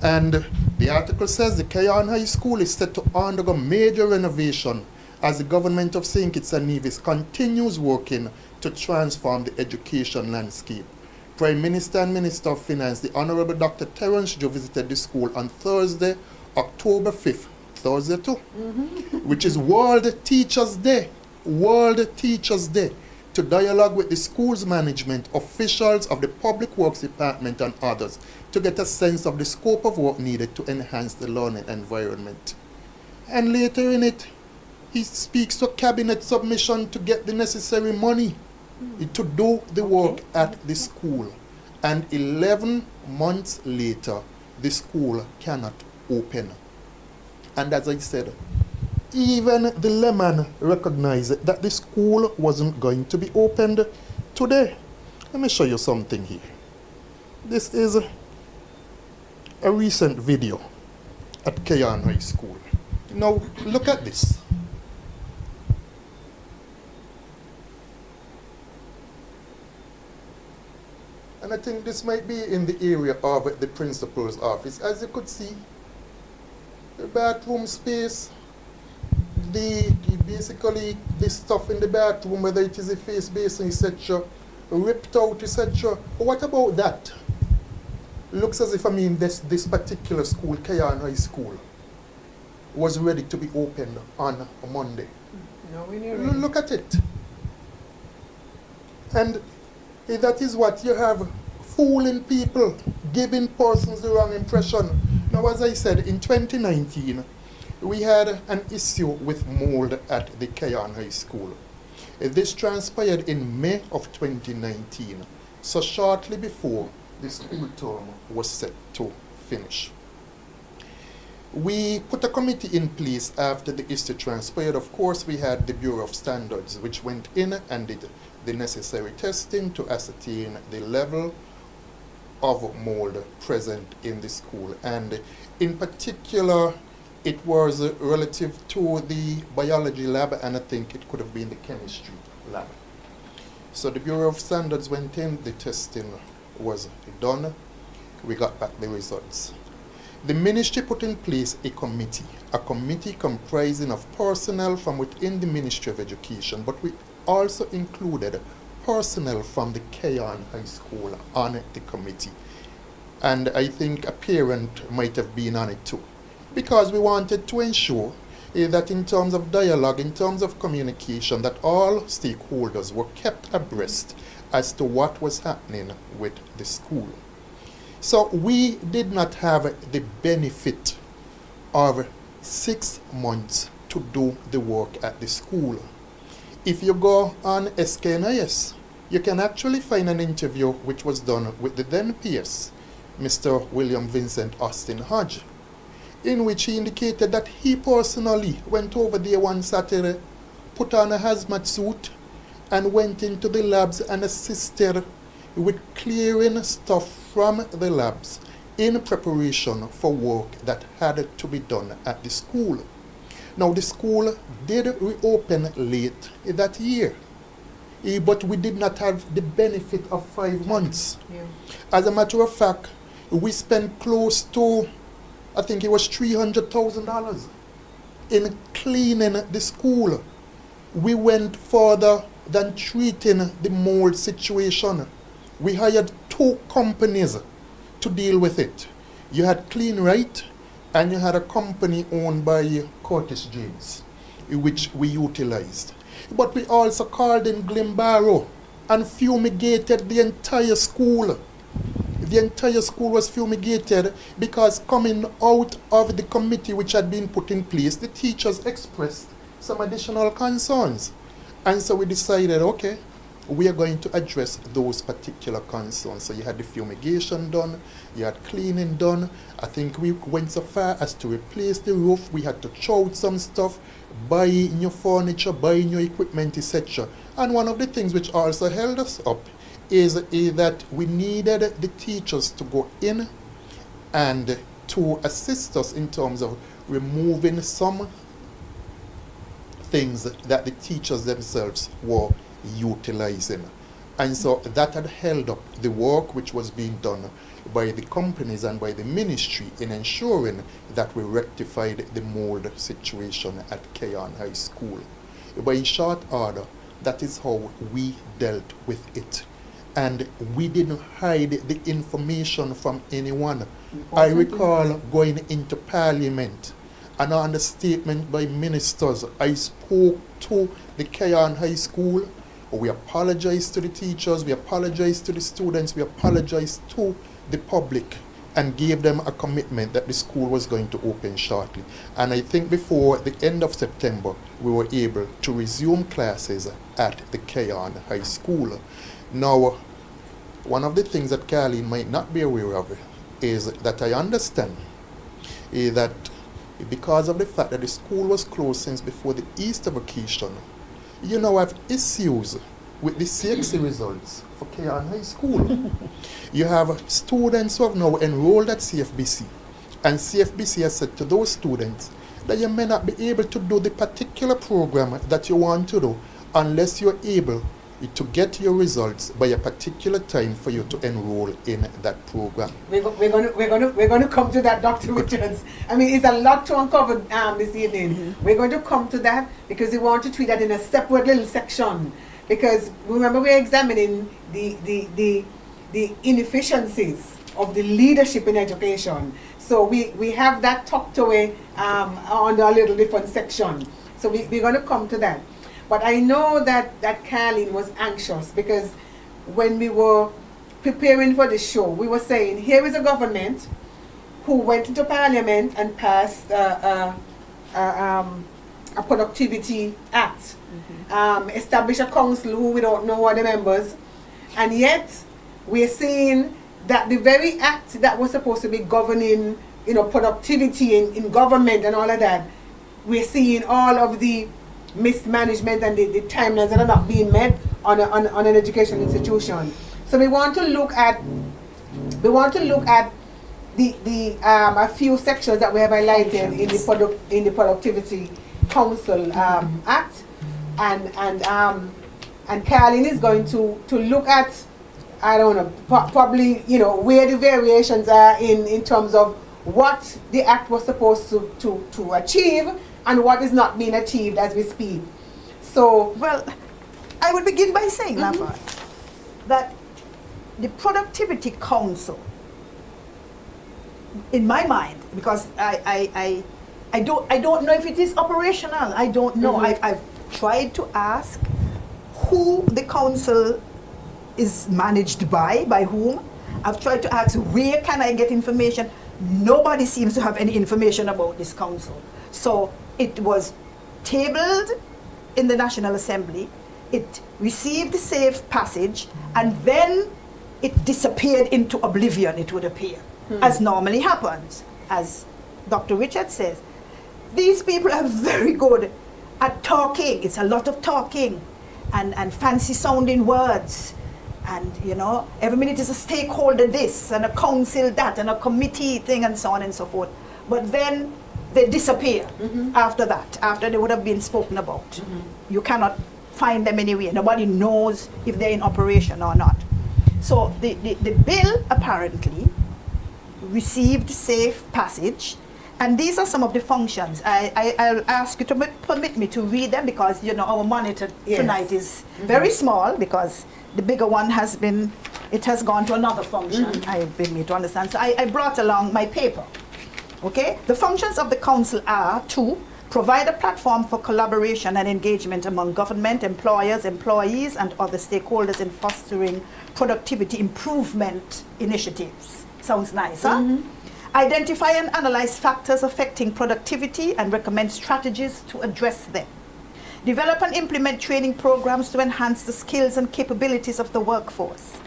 And the article says the Cayon High School is set to undergo major renovation as the government of St. Kitts and Nevis continues working to transform the education landscape. Prime Minister and Minister of Finance, the Honorable Dr. Terence Joe, visited the school on Thursday, October 5th, Thursday too, which is World Teachers Day, World Teachers Day, to dialogue with the school's management, officials of the Public Works Department and others to get a sense of the scope of work needed to enhance the learning environment. And later in it, he speaks to cabinet submission to get the necessary money to do the work at the school. And 11 months later, the school cannot open. And as I said, even the Lemon recognized that the school wasn't going to be opened today. Let me show you something here. This is a recent video at Cayon High School. Now, look at this. And I think this might be in the area of the principal's office. As you could see, the bathroom space, basically the stuff in the bathroom, whether it is a face basin, etc., ripped out, etc. But what about that? Looks as if, this particular school, Cayon High School, was ready to be opened on a Monday. No, we knew it. Look at it. And that is what you have, fooling people, giving persons the wrong impression. Now, as I said, in 2019, we had an issue with mold at the Cayon High School. This transpired in May of 2019, so shortly before the school term was set to finish. We put a committee in place after the issue transpired. Of course, we had the Bureau of Standards, which went in and did the necessary testing to ascertain the level of mold present in the school. And in particular, it was relative to the biology lab, and I think it could have been the chemistry lab. So the Bureau of Standards went in, the testing was done, we got back the results. The ministry put in place a committee comprising of personnel from within the Ministry of Education, but we also included personnel from the Cayon High School on the committee. And I think a parent might have been on it too, because we wanted to ensure that in terms of dialogue, in terms of communication, that all stakeholders were kept abreast as to what was happening with the school. So we did not have the benefit of 6 months to do the work at the school. If you go on SKNIS, you can actually find an interview which was done with the then PS, Mr. William Vincent Austin Hodge, in which he indicated that he personally went over there one Saturday, put on a hazmat suit, and went into the labs and assisted with clearing stuff from the labs in preparation for work that had to be done at the school. Now, the school did reopen late that year, but we did not have the benefit of 5 months. Yeah. As a matter of fact, we spent close to, I think it was $300,000 in cleaning the school. We went further than treating the mold situation. We hired 2 companies to deal with it. You had Clean Right, and you had a company owned by Curtis James, which we utilized. But we also called in Glenbarrow and fumigated the entire school. The entire school was fumigated because coming out of the committee which had been put in place, the teachers expressed some additional concerns. And so we decided, okay, we are going to address those particular concerns. So you had the fumigation done, you had cleaning done. I think we went so far as to replace the roof. We had to throw out some stuff, buy new furniture, buy new equipment, etc. And one of the things which also held us up is that we needed the teachers to go in and to assist us in terms of removing some things that the teachers themselves were utilizing. And so that had held up the work which was being done by the companies and by the ministry in ensuring that we rectified the mold situation at Cayon High School. But in short order, that is how we dealt with it. And we didn't hide the information from anyone. I recall going into Parliament, and on the statement by ministers, I spoke to the Cayon High School. We apologized to the teachers, we apologized to the students, we apologized to the public, and gave them a commitment that the school was going to open shortly. And I think before the end of September, we were able to resume classes at the Cayon High School. Now, one of the things that Carleen might not be aware of is that I understand that because of the fact that the school was closed since before the Easter vacation, you now have issues with the CXC results for Cayon High School. You have students who have now enrolled at CFBC, and CFBC has said to those students that you may not be able to do the particular program that you want to do unless you're able to get your results by a particular time for you to enroll in that program. We're going to come to that, Dr. Richards. I mean, it's a lot to uncover this evening. Mm-hmm. We're going to come to that because we want to treat that in a separate little section. Because remember, we're examining the inefficiencies of the leadership in education. So we have that tucked away under a little different section. So we're going to come to that. But I know that Carleen was anxious because when we were preparing for the show, we were saying, here is a government who went into Parliament and passed a Productivity Act, established a council who we don't know who are the members, and yet we're seeing that the very act that was supposed to be governing, productivity in government and all of that, we're seeing all of the mismanagement and the timelines that are not being met on an education institution. So we want to look at We want to look at the a few sections that we have highlighted in the Productivity Council Act, and Caroline is going to look at, I don't know, probably, you know, where the variations are in terms of what the act was supposed to achieve and what is not being achieved as we speak. So, well, I would begin by saying, Lava, that the Productivity Council, in my mind, because I don't know if it is operational. I don't know. I've tried to ask who the council is managed by whom. I've tried to ask where can I get information. Nobody seems to have any information about this council. So it was tabled in the National Assembly. It received safe passage, and then it disappeared into oblivion, it would appear, as normally happens. As Dr. Richard says, these people are very good at talking. It's a lot of talking and fancy sounding words. And, you know, every minute is a stakeholder this and a council that and a committee thing and so on and so forth. But then they disappear after that, after they would have been spoken about. You cannot find them anywhere. Nobody knows if they're in operation or not. So the bill apparently received safe passage, and these are some of the functions. I'll ask you to permit me to read them, because, you know, our monitor tonight is very small, because the bigger one has gone to another function. I bring me to understand. So I brought along my paper. Okay? The functions of the council are to provide a platform for collaboration and engagement among government, employers, employees, and other stakeholders in fostering productivity improvement initiatives. Sounds nice, huh? Identify and analyze factors affecting productivity and recommend strategies to address them. Develop and implement training programs to enhance the skills and capabilities of the workforce.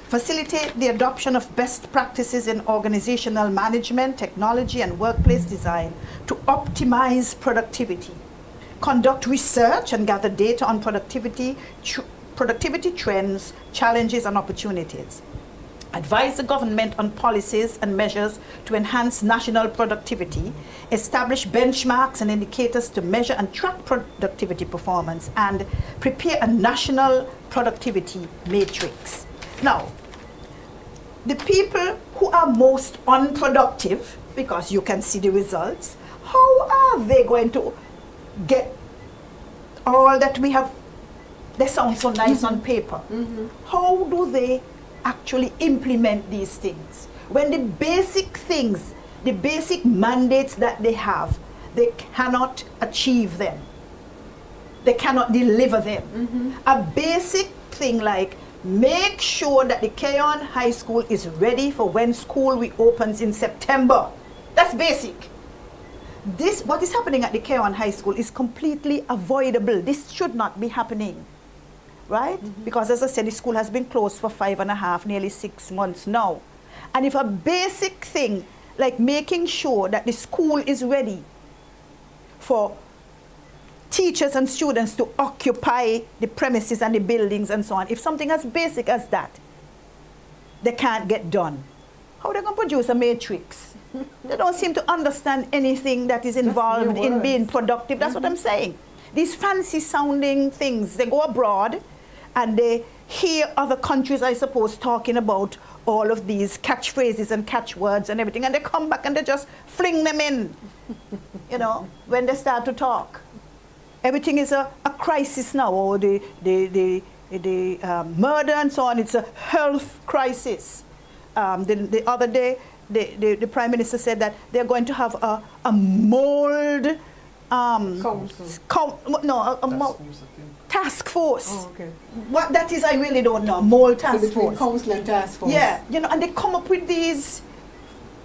Facilitate the adoption of best practices in organizational management, technology, and workplace design to optimize productivity. Conduct research and gather data on productivity trends, challenges, and opportunities. Advise the government on policies and measures to enhance national productivity, establish benchmarks and indicators to measure and track productivity performance, and prepare a national productivity matrix. Now, the people who are most unproductive, because you can see the results, how are they going to get all that we have? They sound so nice on paper. How do they actually implement these things when the basic things, the basic mandates that they have, they cannot achieve them, they cannot deliver them? A basic thing like make sure that the Cayon High School is ready for when school reopens in September. That's basic. This, what is happening at the Cayon High School, is completely avoidable. This should not be happening. Right? Because, as I said, the school has been closed for 5.5, nearly 6 months now. And if a basic thing like making sure that the school is ready for teachers and students to occupy the premises and the buildings and so on, if something as basic as that, they can't get done, how are they going to produce a matrix? They don't seem to understand anything that is involved in being productive. That's what I'm saying. These fancy sounding things, they go abroad and they hear other countries, I suppose, talking about all of these catchphrases and catchwords and everything, and they come back and they just fling them in, you know, when they start to talk. Everything is a crisis now, or the murder and so on, it's a health crisis. The other day, the Prime Minister said that they're going to have a mold task force. Oh, okay. What that is, I really don't know. Mold task force. Council and task force. Yeah, you know, and they come up with these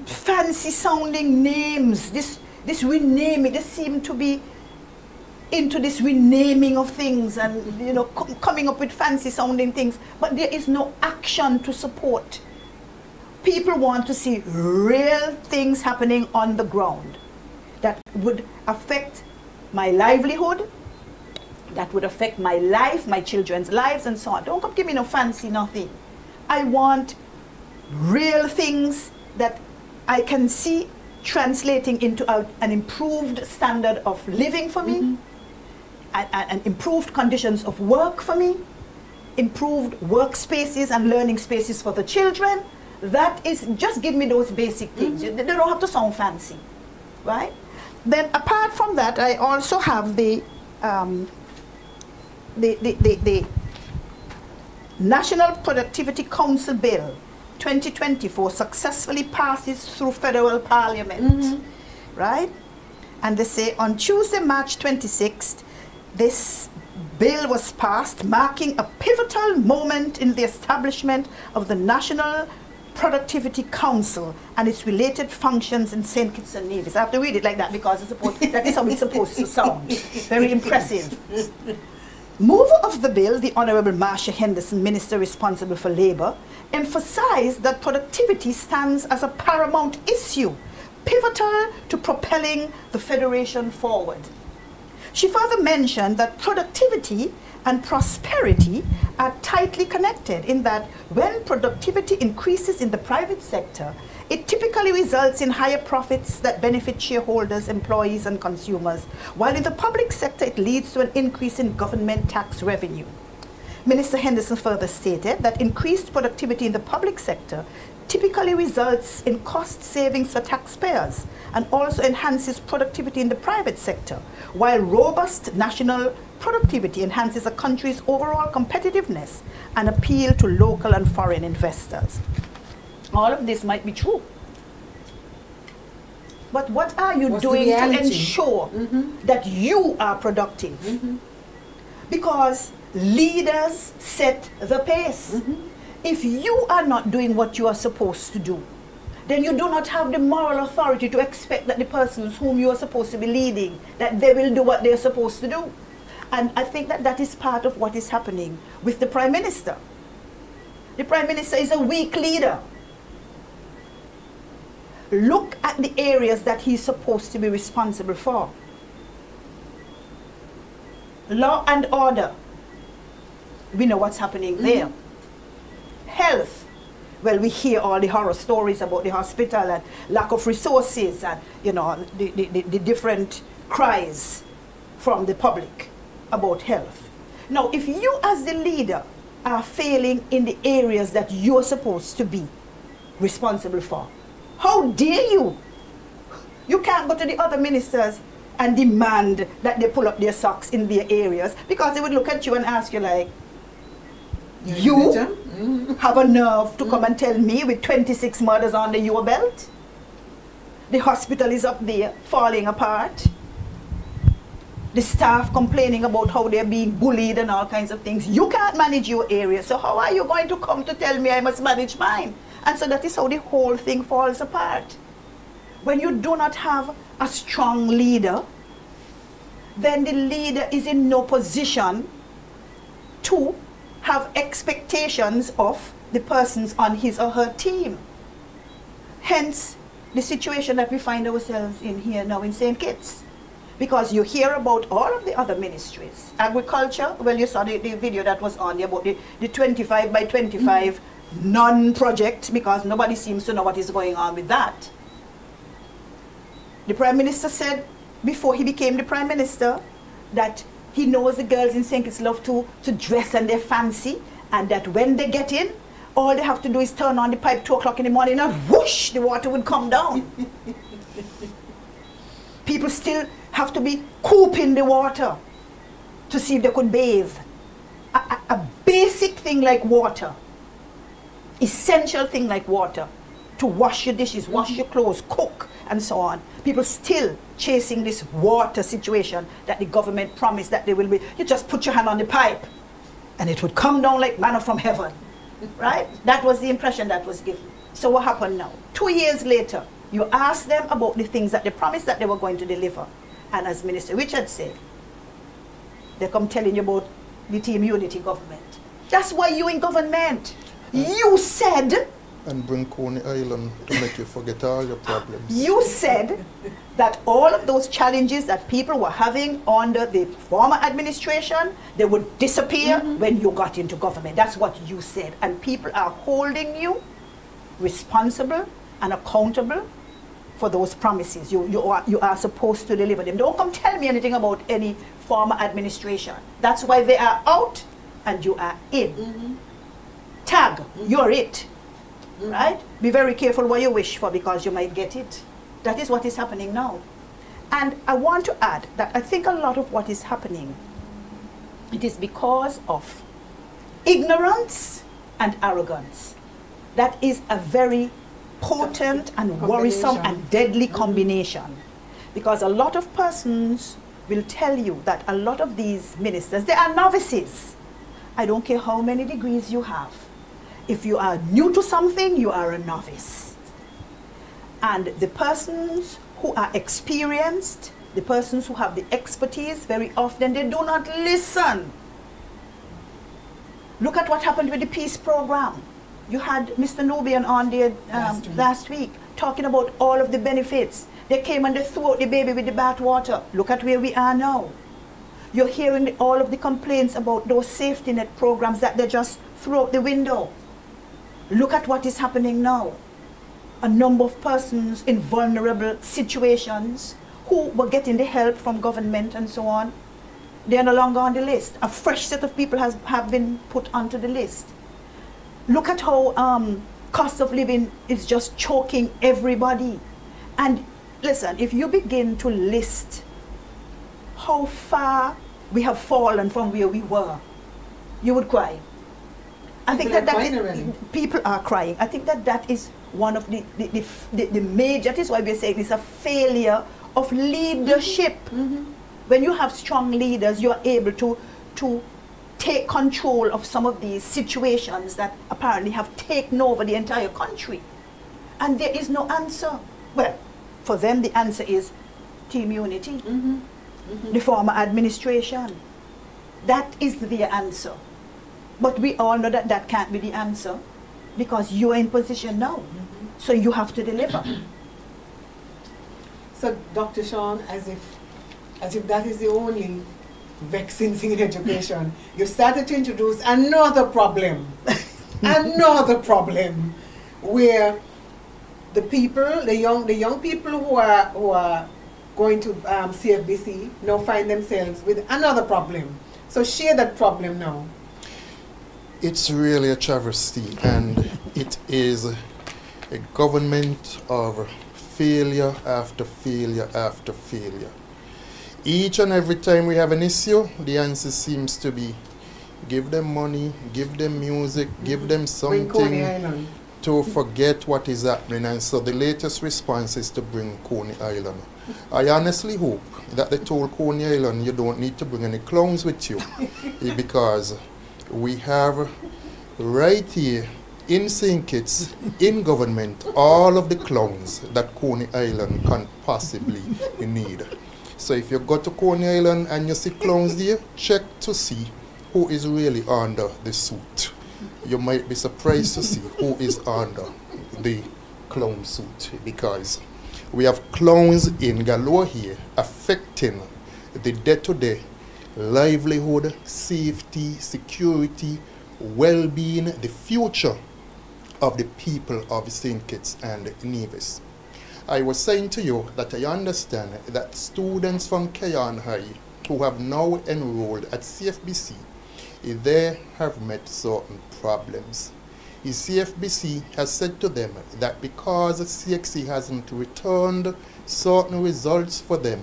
fancy sounding names. This renaming. They seem to be into this renaming of things and, you know, coming up with fancy sounding things. But there is no action to support. People want to see real things happening on the ground that would affect my livelihood, that would affect my life, my children's lives, and so on. Don't come give me no fancy nothing. I want real things that I can see translating into an improved standard of living for me, and improved conditions of work for me, improved workspaces and learning spaces for the children. That is, just give me those basic things. They don't have to sound fancy, right? Then apart from that, I also have the National Productivity Council Bill 2024 successfully passes through federal parliament, right? And they say on Tuesday, March 26th, this bill was passed, marking a pivotal moment in the establishment of the National Productivity Council and its related functions in St. Kitts and Nevis. I have to read it like that because that is how it's supposed to sound. Very impressive. Mover of the bill, the Honorable Marcia Henderson, Minister responsible for Labour, emphasized that productivity stands as a paramount issue, pivotal to propelling the Federation forward. She further mentioned that productivity and prosperity are tightly connected in that when productivity increases in the private sector, it typically results in higher profits that benefit shareholders, employees, and consumers, while in the public sector it leads to an increase in government tax revenue. Minister Henderson further stated that increased productivity in the public sector typically results in cost savings for taxpayers and also enhances productivity in the private sector, while robust national productivity enhances a country's overall competitiveness and appeal to local and foreign investors. All of this might be true. But what are you doing to ensure that you are productive? Because leaders set the pace. If you are not doing what you are supposed to do, then you do not have the moral authority to expect that the persons whom you are supposed to be leading, that they will do what they are supposed to do. And I think that that is part of what is happening with the Prime Minister. The Prime Minister is a weak leader. Look at the areas that he's supposed to be responsible for. Law and order. We know what's happening there. Health. Well, we hear all the horror stories about the hospital and lack of resources and, you know, the different cries from the public about health. Now, if you as the leader are failing in the areas that you're supposed to be responsible for, how dare you? You can't go to the other ministers and demand that they pull up their socks in their areas, because they would look at you and ask you like, you have a nerve to come and tell me with 26 murders under your belt? The hospital is up there falling apart. The staff complaining about how they're being bullied and all kinds of things. You can't manage your area, so how are you going to come to tell me I must manage mine? And so that is how the whole thing falls apart. When you do not have a strong leader, then the leader is in no position to have expectations of the persons on his or her team. Hence, the situation that we find ourselves in here now in St. Kitts. Because you hear about all of the other ministries. Agriculture, well, you saw the video that was on there about the 25 by 25 non-project, because nobody seems to know what is going on with that. The Prime Minister said before he became the Prime Minister that he knows the girls in St. Kitts love to dress and they're fancy, and that when they get in, all they have to do is turn on the pipe 2 o'clock in the morning and whoosh, the water would come down. People still have to be cooping the water to see if they could bathe. A basic thing like water, essential thing like water, to wash your dishes, wash your clothes, cook, and so on. People still chasing this water situation that the government promised that they will be. You just put your hand on the pipe and it would come down like manna from heaven, right? That was the impression that was given. So what happened now? 2 years later, you ask them about the things that they promised that they were going to deliver. And as Minister Richard said, they come telling you about the Team Unity government. That's why you in government. You said, And bring Coney Island to make you forget all your problems. you said that all of those challenges that people were having under the former administration, they would disappear when you got into government. That's what you said. And people are holding you responsible and accountable for those promises. You are supposed to deliver them. Don't come tell me anything about any former administration. That's why they are out and you are in. Tag, you're it. Right? Be very careful what you wish for, because you might get it. That is what is happening now. And I want to add that I think a lot of what is happening, it is because of ignorance and arrogance. That is a very potent and worrisome and deadly combination. Because a lot of persons will tell you that a lot of these ministers, they are novices. I don't care how many degrees you have. If you are new to something, you are a novice. And the persons who are experienced, the persons who have the expertise, very often they do not listen. Look at what happened with the peace program. You had Mr. Nubian on there last week talking about all of the benefits. They came and they threw out the baby with the bathwater. Look at where we are now. You're hearing all of the complaints about those safety net programs that they just threw out the window. Look at what is happening now. A number of persons in vulnerable situations who were getting the help from government and so on, they're no longer on the list. A fresh set of people have been put onto the list. Look at how cost of living is just choking everybody. And listen, if you begin to list how far we have fallen from where we were, you would cry. I think people are crying. I think that is one of the major, that is why we're saying it's a failure of leadership. When you have strong leaders, you're able to take control of some of these situations that apparently have taken over the entire country. And there is no answer. Well, for them the answer is team unity. The former administration. That is their answer. But we all know that that can't be the answer, because you're in position now. So you have to deliver. So, Dr. Sean, as if that is the only vexing thing in education, you started to introduce another problem. Another problem where the people, the young people who are going to CFBC now find themselves with another problem. So share that problem now. It's really a travesty, and it is a government of failure after failure after failure. Each and every time we have an issue, the answer seems to be give them money, give them music, give them something to forget what is happening. And so the latest response is to bring Coney Island. I honestly hope that they told Coney Island you don't need to bring any clowns with you, because we have right here in St. Kitts, in government, all of the clowns that Coney Island can possibly need. So if you go to Coney Island and you see clowns there, check to see who is really under the suit. You might be surprised to see who is under the clown suit, because we have clowns in galore here affecting the day-to-day livelihood, safety, security, well-being, the future of the people of St. Kitts and Nevis. I was saying to you that I understand that students from Cayon High who have now enrolled at CFBC, they have met certain problems. The CFBC has said to them that because CXC hasn't returned certain results for them,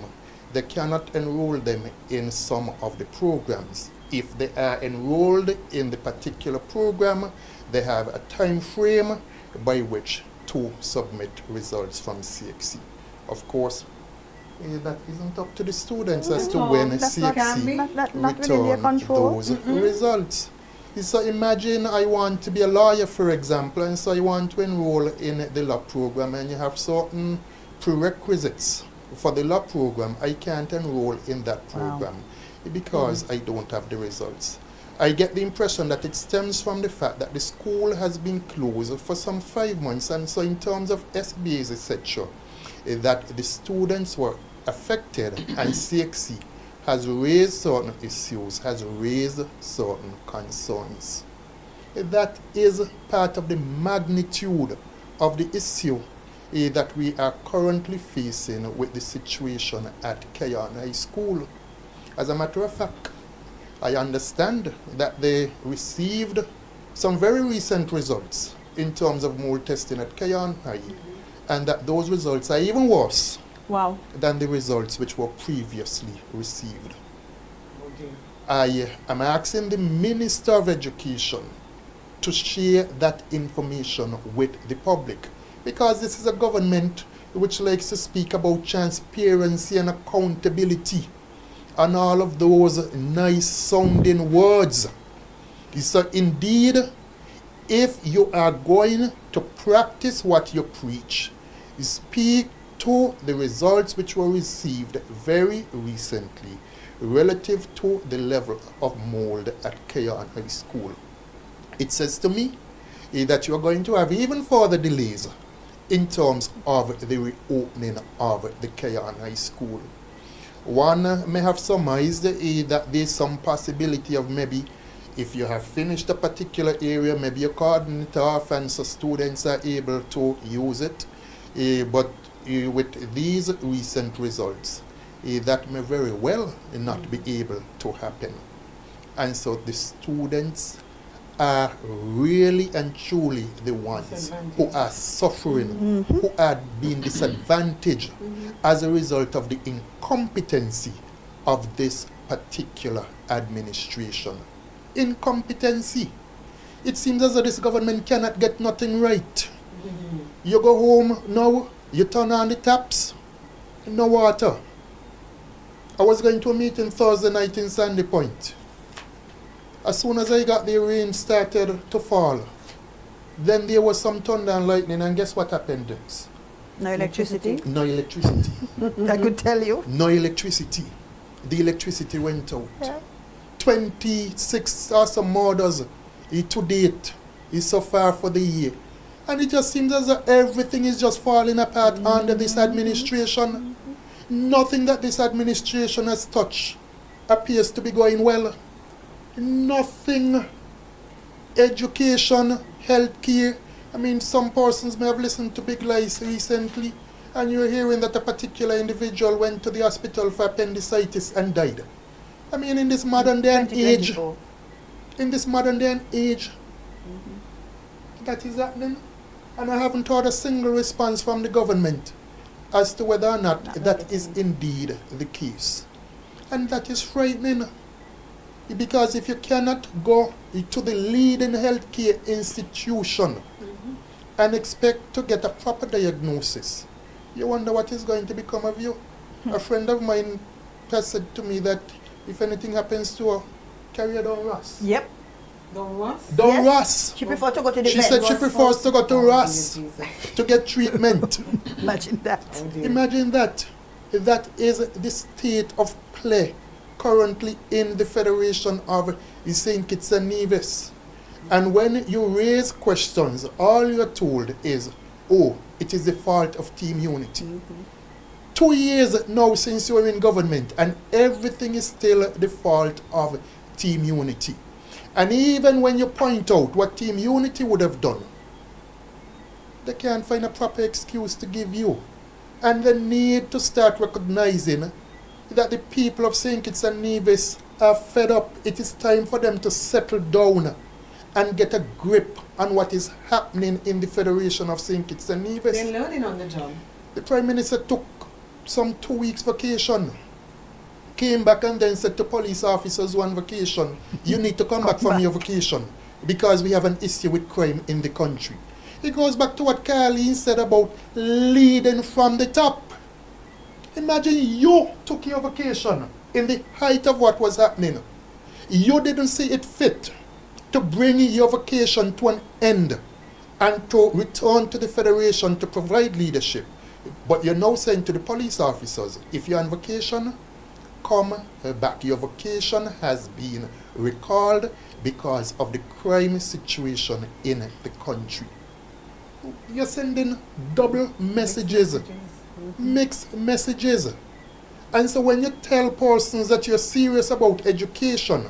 they cannot enroll them in some of the programs. If they are enrolled in the particular program, they have a time frame by which to submit results from CXC. Of course, that isn't up to the students as to when CXC return those results. So imagine I want to be a lawyer, for example, and so I want to enroll in the law program, and you have certain prerequisites for the law program. I can't enroll in that program because I don't have the results. I get the impression that it stems from the fact that the school has been closed for some 5 months, and so in terms of SBAs, etc., that the students were affected, and CXC has raised certain issues, has raised certain concerns. That is part of the magnitude of the issue that we are currently facing with the situation at Cayon High School. As a matter of fact, I understand that they received some very recent results in terms of mold testing at Cayon High, and that those results are even worse Wow. than the results which were previously received. I am asking the Minister of Education to share that information with the public, because this is a government which likes to speak about transparency and accountability and all of those nice sounding words. So indeed, if you are going to practice what you preach, speak to the results which were received very recently relative to the level of mold at Cayon High School. It says to me that you are going to have even further delays in terms of the reopening of the Cayon High School. One may have surmised that there's some possibility of maybe if you have finished a particular area, maybe you cordon it off and so students are able to use it. But with these recent results, that may very well not be able to happen. And so the students are really and truly the ones who are suffering, who are being disadvantaged as a result of the incompetency of this particular administration. Incompetency. It seems as though this government cannot get nothing right. You go home now, you turn on the taps, no water. I was going to a meeting Thursday night in Sandy Point. As soon as I got there, rain started to fall. Then there was some thunder and lightning, and guess what happened next? No electricity. No electricity. I could tell you. No electricity. The electricity went out. Yeah. 26 or some murders to date is so far for the year. And it just seems as though everything is just falling apart under this administration. Nothing that this administration has touched appears to be going well. Nothing. Education, healthcare. I mean, some persons may have listened to Big Lies recently, and you're hearing that a particular individual went to the hospital for appendicitis and died. I mean, in this modern day and age, that is happening. And I haven't heard a single response from the government as to whether or not that is indeed the case. And that is frightening. Because if you cannot go to the leading healthcare institution and expect to get a proper diagnosis, you wonder what is going to become of you. A friend of mine has said to me that if anything happens to her, carry her down Ross. Yep. Don't what? Down Yes. Ross. She prefers to go to the She vet. said she prefers to go to Ross to get treatment. Imagine that. Imagine that. That is the state of play currently in the Federation of St. Kitts and Nevis. And when you raise questions, all you're told is, oh, it is the fault of Team Unity. 2 years now since you're in government, and everything is still the fault of Team Unity. And even when you point out what Team Unity would have done, they can't find a proper excuse to give you. And they need to start recognizing that the people of St. Kitts and Nevis are fed up. It is time for them to settle down and get a grip on what is happening in the Federation of St. Kitts and Nevis. They're learning on the job. The Prime Minister took some 2 weeks vacation, came back and then said to police officers who on vacation, you need to come back from your vacation because we have an issue with crime in the country. It goes back to what Carleen said about leading from the top. Imagine you took your vacation in the height of what was happening. You didn't see it fit to bring your vacation to an end and to return to the Federation to provide leadership. But you're now saying to the police officers, if you're on vacation, come back. Your vacation has been recalled because of the crime situation in the country. You're sending double messages, mixed messages. And so when you tell persons that you're serious about education,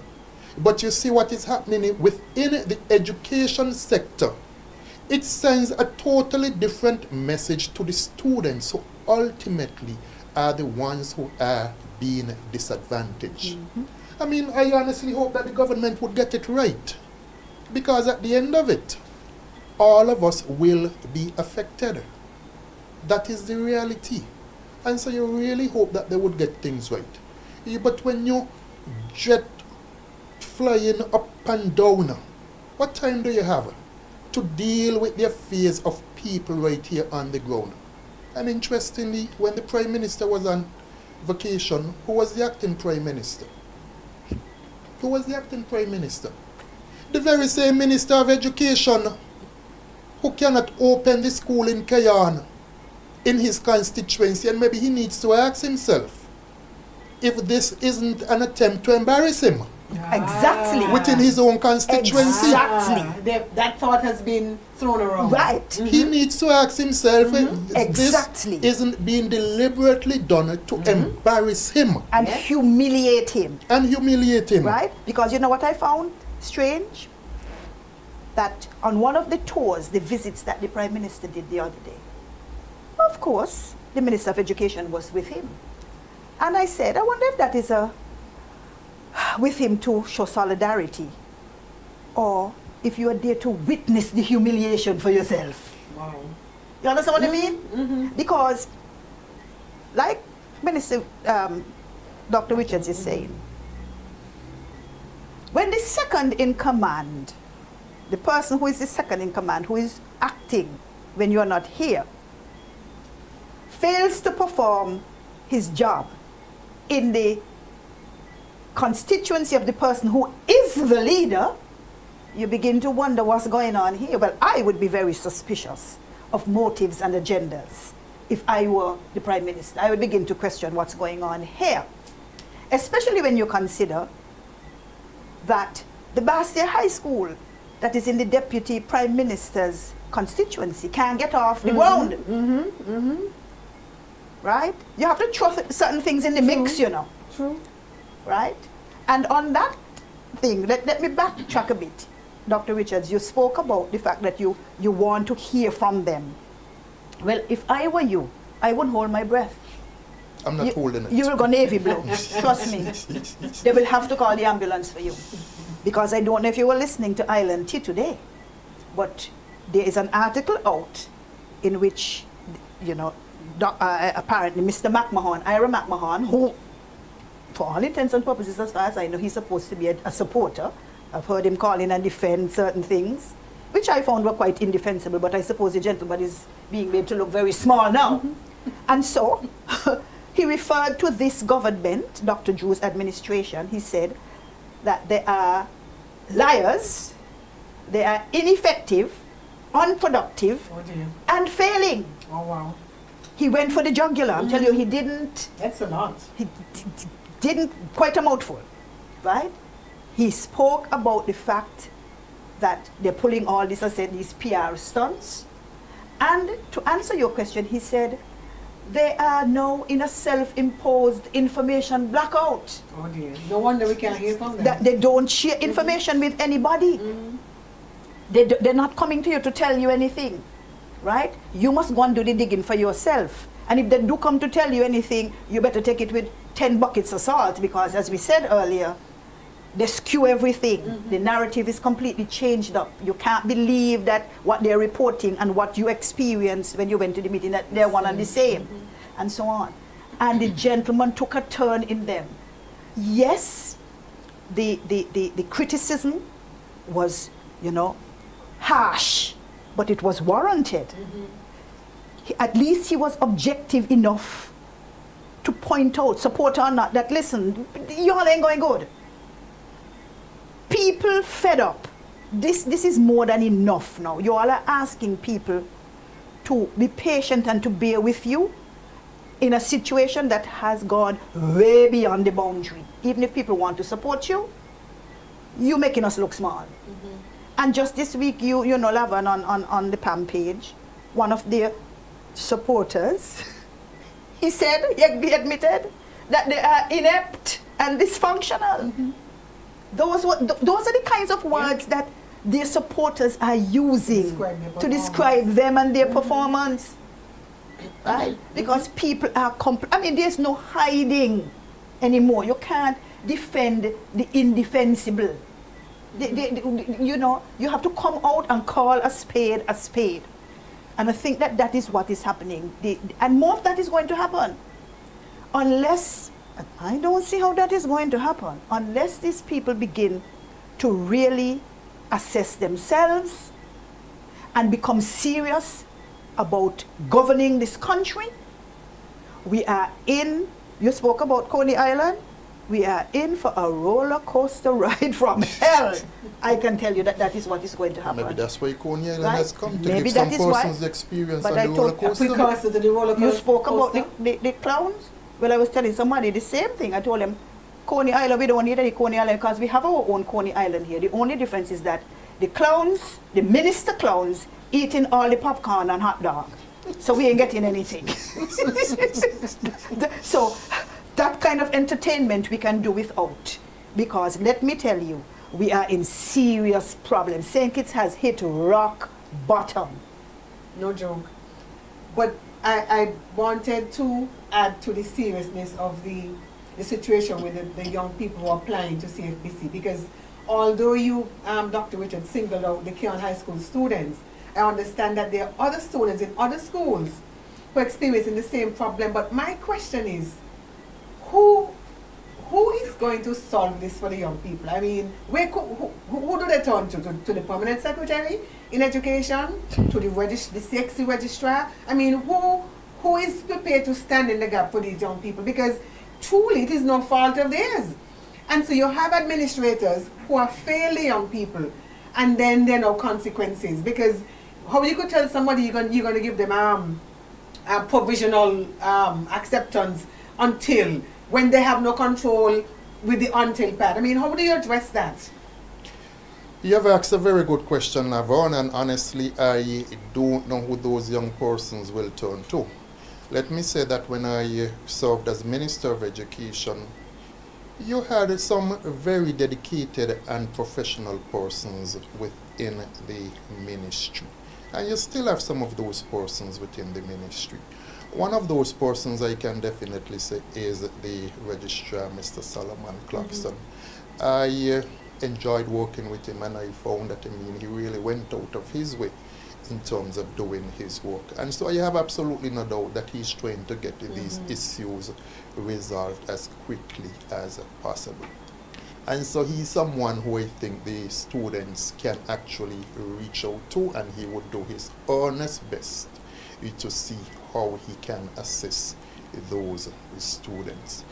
but you see what is happening within the education sector, it sends a totally different message to the students who ultimately are the ones who are being disadvantaged. I mean, I honestly hope that the government would get it right, because at the end of it, all of us will be affected. That is the reality. And so you really hope that they would get things right. But when you jet flying up and down, what time do you have to deal with the affairs of people right here on the ground? And interestingly, when the Prime Minister was on vacation, who was the acting Prime Minister? Who was the acting Prime Minister? The very same Minister of Education who cannot open the school in Cayon in his constituency, and maybe he needs to ask himself if this isn't an attempt to embarrass him Exactly. within his own constituency. Exactly. That thought has been thrown around. Right. He needs to ask himself if Exactly. this isn't being deliberately done to embarrass him And humiliate him. and humiliate him. Right? Because you know what I found strange? That on one of the tours, the visits that the Prime Minister did the other day, of course, the Minister of Education was with him. And I said, I wonder if that is with him to show solidarity, or if you are there to witness the humiliation for yourself. Wow. You understand what I mean? Because, like Minister Dr. Richards is saying, when the second in command, the person who is the second in command, who is acting when you are not here, fails to perform his job in the constituency of the person who is the leader, you begin to wonder what's going on here. Well, I would be very suspicious of motives and agendas if I were the Prime Minister. I would begin to question what's going on here, especially when you consider that the Cayon High School that is in the Deputy Prime Minister's constituency can't get off the ground. Right? You have to throw certain things in the mix, you know. True. Right? And on that thing, let me backtrack a bit. Dr. Richards, you spoke about the fact that you want to hear from them. Well, if I were you, I wouldn't hold my breath. I'm not holding it. You will go navy blue. Trust me. They will have to call the ambulance for you. Because I don't know if you were listening to Island Tea today, but there is an article out in which, you know, apparently Mr. McMahon, Ira McMahon, who, for all intents and purposes, as far as I know, he's supposed to be a supporter. I've heard him call in and defend certain things, which I found were quite indefensible, but I suppose the gentleman is being made to look very small now. And so, he referred to this government, Dr. Drew's administration. He said that they are liars, they are ineffective, unproductive, Oh dear. and failing. Oh wow. He went for the jugular. I'm telling you, he didn't, That's a lot. didn't quite a mouthful, right? He spoke about the fact that they're pulling all this, I said, these PR stunts. And to answer your question, he said, they are now in a self-imposed information blackout. Oh dear. No wonder we can't hear from them. That they don't share information with anybody. They're not coming to you to tell you anything, right? You must go and do the digging for yourself. And if they do come to tell you anything, you better take it with 10 buckets of salt, because as we said earlier, they skew everything. The narrative is completely changed up. You can't believe that what they're reporting and what you experienced when you went to the meeting, that they're one and the same, and so on. And the gentleman took a turn in them. Yes, the criticism was, you know, harsh, but it was warranted. At least he was objective enough to point out, support or not, that listen, y'all ain't going good. People fed up. This is more than enough now. You all are asking people to be patient and to bear with you in a situation that has gone way beyond the boundary. Even if people want to support you, you're making us look small. And just this week, you know, Lavan, on the PAM page, one of their supporters, he said, he admitted that they are inept and dysfunctional. Those are the kinds of words that their supporters are using to describe them and their performance. Right? Because people are, there's no hiding anymore. You can't defend the indefensible. You have to come out and call a spade a spade. And I think that is what is happening. And more of that is going to happen. Unless, I don't see how that is going to happen, unless these people begin to really assess themselves and become serious about governing this country. We are in, you spoke about Coney Island, we are in for a roller coaster ride from hell. I can tell you that is what is going to happen. Maybe that's why Coney Island Right? has come to Maybe give some that is why. persons the experience But on I the roller told- coaster. Because of the roller You spoke about coaster. the clowns. Well, I was telling somebody the same thing. I told them, Coney Island, we don't need any Coney Island because we have our own Coney Island here. The only difference is that the clowns, the minister clowns, eating all the popcorn and hot dog. So we ain't getting anything. So that kind of entertainment we can do without. Because let me tell you, we are in serious problems. St. Kitts has hit rock bottom. No joke. But I wanted to add to the seriousness of the situation with the young people who are applying to CFPC, because although you, Dr. Richard, singled out the Cayon High School students, I understand that there are other students in other schools who are experiencing the same problem. But my question is, who is going to solve this for the young people? I mean, who do they turn to? To the permanent secretary in education? To the CXC registrar? I mean, who is prepared to stand in the gap for these young people? Because truly, it is no fault of theirs. And so you have administrators who are failing young people, and then there are no consequences. Because how you could tell somebody you're going to give them a provisional acceptance until, when they have no control with the until part? I mean, how do you address that? You have asked a very good question, Lavon, and honestly, I don't know who those young persons will turn to. Let me say that when I served as Minister of Education, you had some very dedicated and professional persons within the ministry. And you still have some of those persons within the ministry. One of those persons I can definitely say is the registrar, Mr. Solomon Clarkson. I enjoyed working with him, and I found that, he really went out of his way in terms of doing his work. And so I have absolutely no doubt that he's trying to get these issues resolved as quickly as possible. And so he's someone who I think the students can actually reach out to, and he would do his earnest best to see how he can assist those students.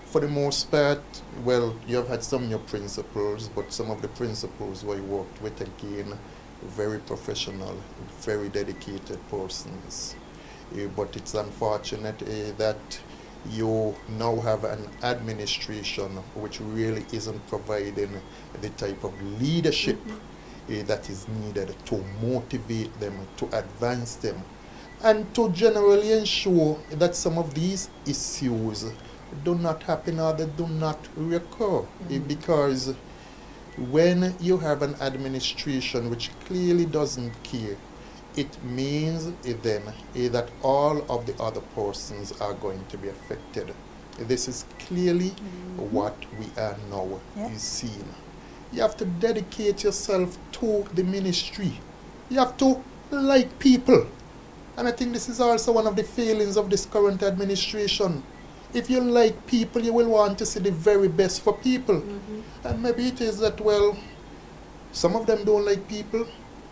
For the most part, well, you have had some new principals, but some of the principals who I worked with, again, very professional, very dedicated persons. But it's unfortunate that you now have an administration which really isn't providing the type of leadership that is needed to motivate them, to advance them, and to generally ensure that some of these issues do not happen or they do not recur. Because when you have an administration which clearly doesn't care, it means then that all of the other persons are going to be affected. This is clearly what we are now seeing. You have to dedicate yourself to the ministry. You have to like people. And I think this is also one of the failings of this current administration. If you like people, you will want to see the very best for people. And maybe it is that, well, some of them don't like people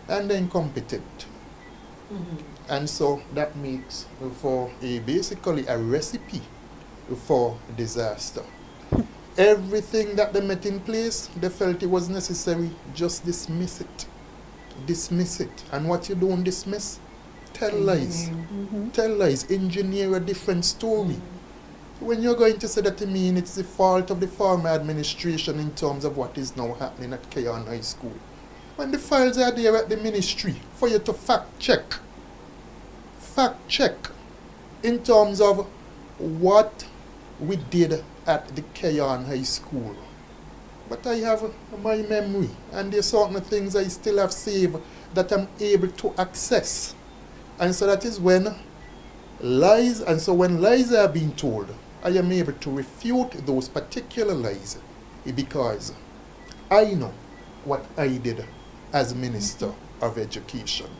and they're incompetent. And so that makes for basically a recipe for disaster. Everything that they met in place, they felt it was necessary, just dismiss it. Dismiss it. And what you don't dismiss, tell lies. Tell lies, engineer a different story. When you're going to say that, it's the fault of the former administration in terms of what is now happening at Cayon High School. When the files are there at the ministry for you to fact check in terms of what we did at the Cayon High School. but I have my memory, and there's certain things I still have saved that I'm able to access. And so that is when lies are being told, I am able to refute those particular lies because I know what I did as Minister of Education.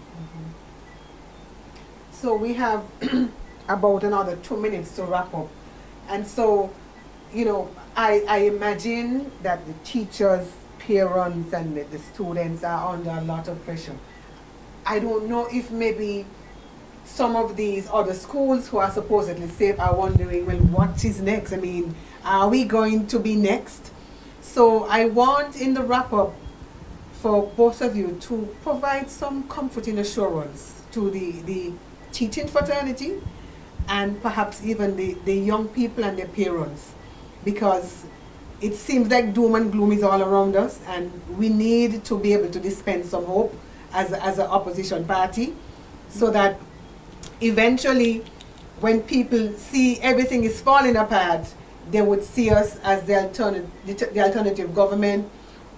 So we have about another 2 minutes to wrap up. And so, you know, I imagine that the teachers, parents, and the students are under a lot of pressure. I don't know if maybe some of these other schools who are supposedly safe are wondering, well, what is next? I mean, are we going to be next? So I want in the wrap up for both of you to provide some comforting assurance to the teaching fraternity and perhaps even the young people and their parents, because it seems like doom and gloom is all around us, and we need to be able to dispense some hope as an opposition party, so that eventually when people see everything is falling apart, they would see us as the alternative government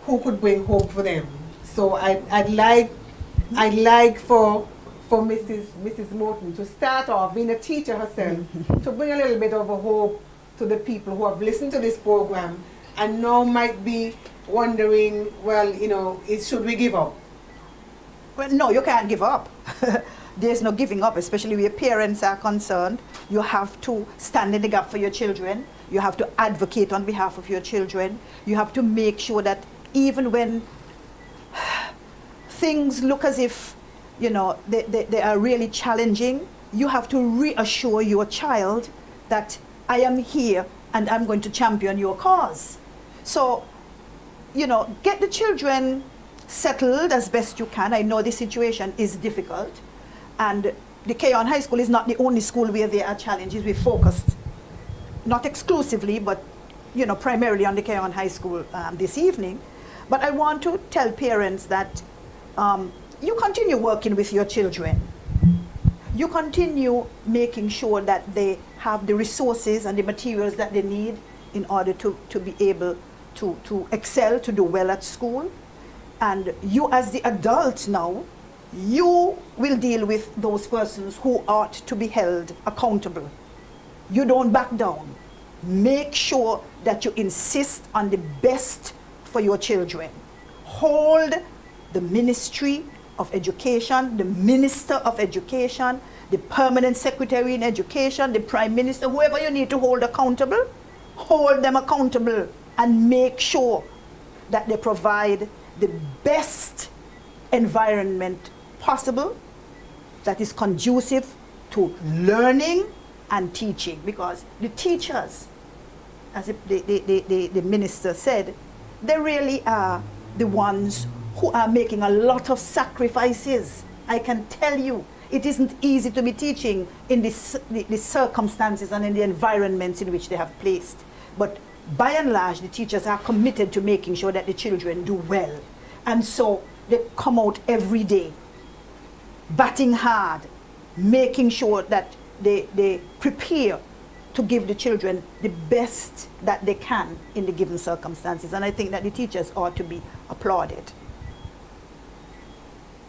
who could bring hope for them. So I'd like for Mrs. Morton to start off, being a teacher herself, to bring a little bit of a hope to the people who have listened to this program and now might be wondering, well, you know, should we give up? Well, no, you can't give up. There's no giving up, especially where parents are concerned. You have to stand in the gap for your children. You have to advocate on behalf of your children. You have to make sure that even when things look as if, you know, they are really challenging, you have to reassure your child that I am here and I'm going to champion your cause. So, you know, get the children settled as best you can. I know the situation is difficult, and the Cayon High School is not the only school where there are challenges. We focused, not exclusively, but, you know, primarily on the Cayon High School this evening. But I want to tell parents that you continue working with your children. You continue making sure that they have the resources and the materials that they need in order to be able to excel, to do well at school. And you as the adult now, you will deal with those persons who ought to be held accountable. You don't back down. Make sure that you insist on the best for your children. Hold the Ministry of Education, the Minister of Education, the Permanent Secretary in Education, the Prime Minister, whoever you need to hold accountable, hold them accountable and make sure that they provide the best environment possible that is conducive to learning and teaching. Because the teachers, as the minister said, they really are the ones who are making a lot of sacrifices. I can tell you, it isn't easy to be teaching in the circumstances and in the environments in which they have placed. But by and large, the teachers are committed to making sure that the children do well. And so they come out every day, batting hard, making sure that they prepare to give the children the best that they can in the given circumstances. And I think that the teachers ought to be applauded.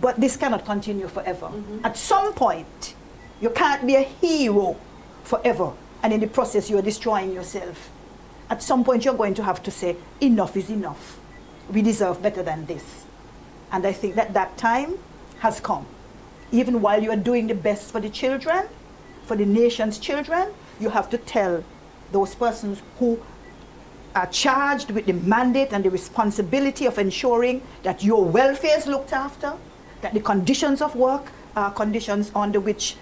But this cannot continue forever. At some point, you can't be a hero forever, and in the process you're destroying yourself. At some point you're going to have to say, enough is enough. We deserve better than this. And I think that time has come. Even while you are doing the best for the children, for the nation's children, you have to tell those persons who are charged with the mandate and the responsibility of ensuring that your welfare is looked after, that the conditions of work are conditions under which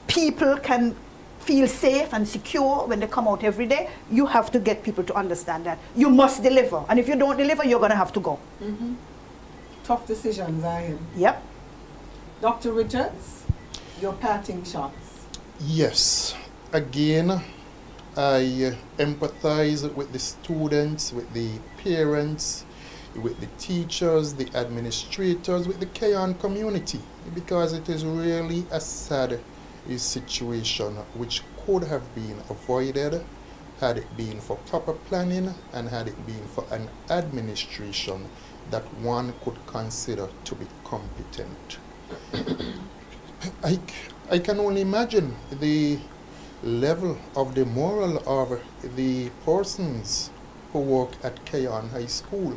people can feel safe and secure when they come out every day. You have to get people to understand that. You must deliver. And if you don't deliver, you're going to have to go. Tough decisions, I am. Yep. Dr. Richards, your parting shots. Yes. Again, I empathize with the students, with the parents, with the teachers, the administrators, with the Cayon community, because it is really a sad situation which could have been avoided had it been for proper planning and had it been for an administration that one could consider to be competent. I can only imagine the level of the moral of the persons who work at Cayon High School.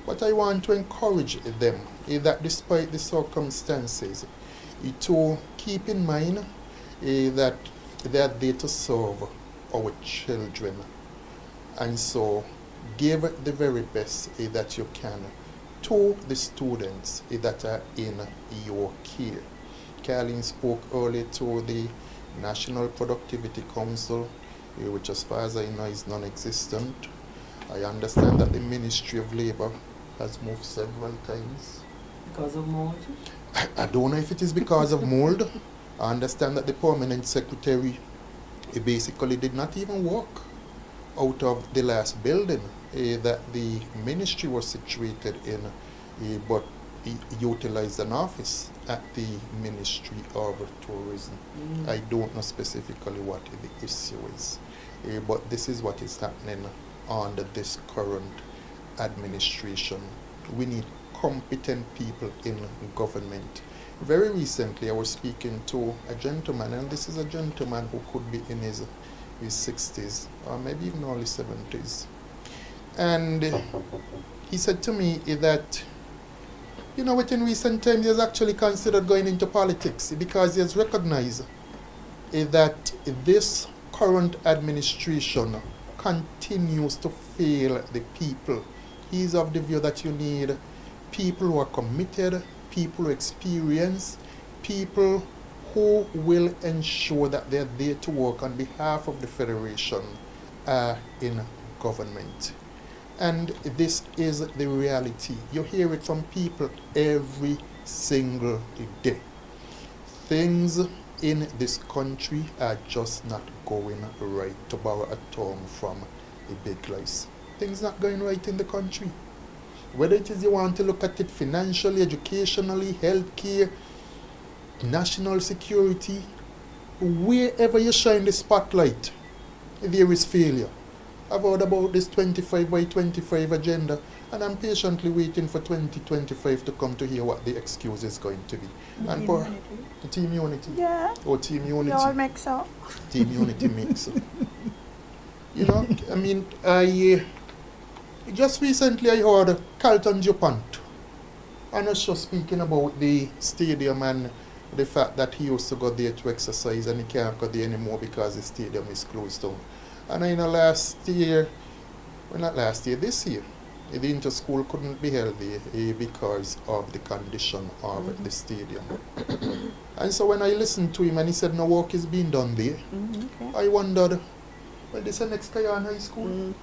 But I want to encourage them that despite the circumstances, to keep in mind that they are there to serve our children. And so give the very best that you can to the students that are in your care. Carlin spoke earlier to the National Productivity Council, which as far as I know is non-existent. I understand that the Ministry of Labour has moved several times. Because of mold? I don't know if it is because of mold. I understand that the permanent secretary basically did not even work out of the last building that the ministry was situated in, but he utilized an office at the Ministry of Tourism. I don't know specifically what the issue is, but this is what is happening under this current administration. We need competent people in government. Very recently I was speaking to a gentleman, and this is a gentleman who could be in his 60s or maybe even early 70s. And he said to me that, you know, within recent times he has actually considered going into politics because he has recognized that this current administration continues to fail the people. He is of the view that you need people who are committed, people who experience, people who will ensure that they are there to work on behalf of the Federation in government. And this is the reality. You hear it from people every single day. Things in this country are just not going right, to borrow a term from the big guys. Things not going right in the country. Whether it is you want to look at it financially, educationally, healthcare, national security, wherever you shine the spotlight, there is failure. I've heard about this 25 by 25 agenda, and I'm patiently waiting for 2025 to come to hear what the excuse is going to be. And for Team Unity. Yeah. Oh, Team Unity. You all make so. Team Unity makes. You know, I mean, just recently I heard Carlton Jupant, and I was just speaking about the stadium and the fact that he used to go there to exercise and he can't go there anymore because the stadium is closed down. And in the last year, well not last year, this year, the inter-school couldn't be held there because of the condition of the stadium. And so when I listened to him and he said no work is being done there, Okay. I wondered, well, this is next Cayon High School.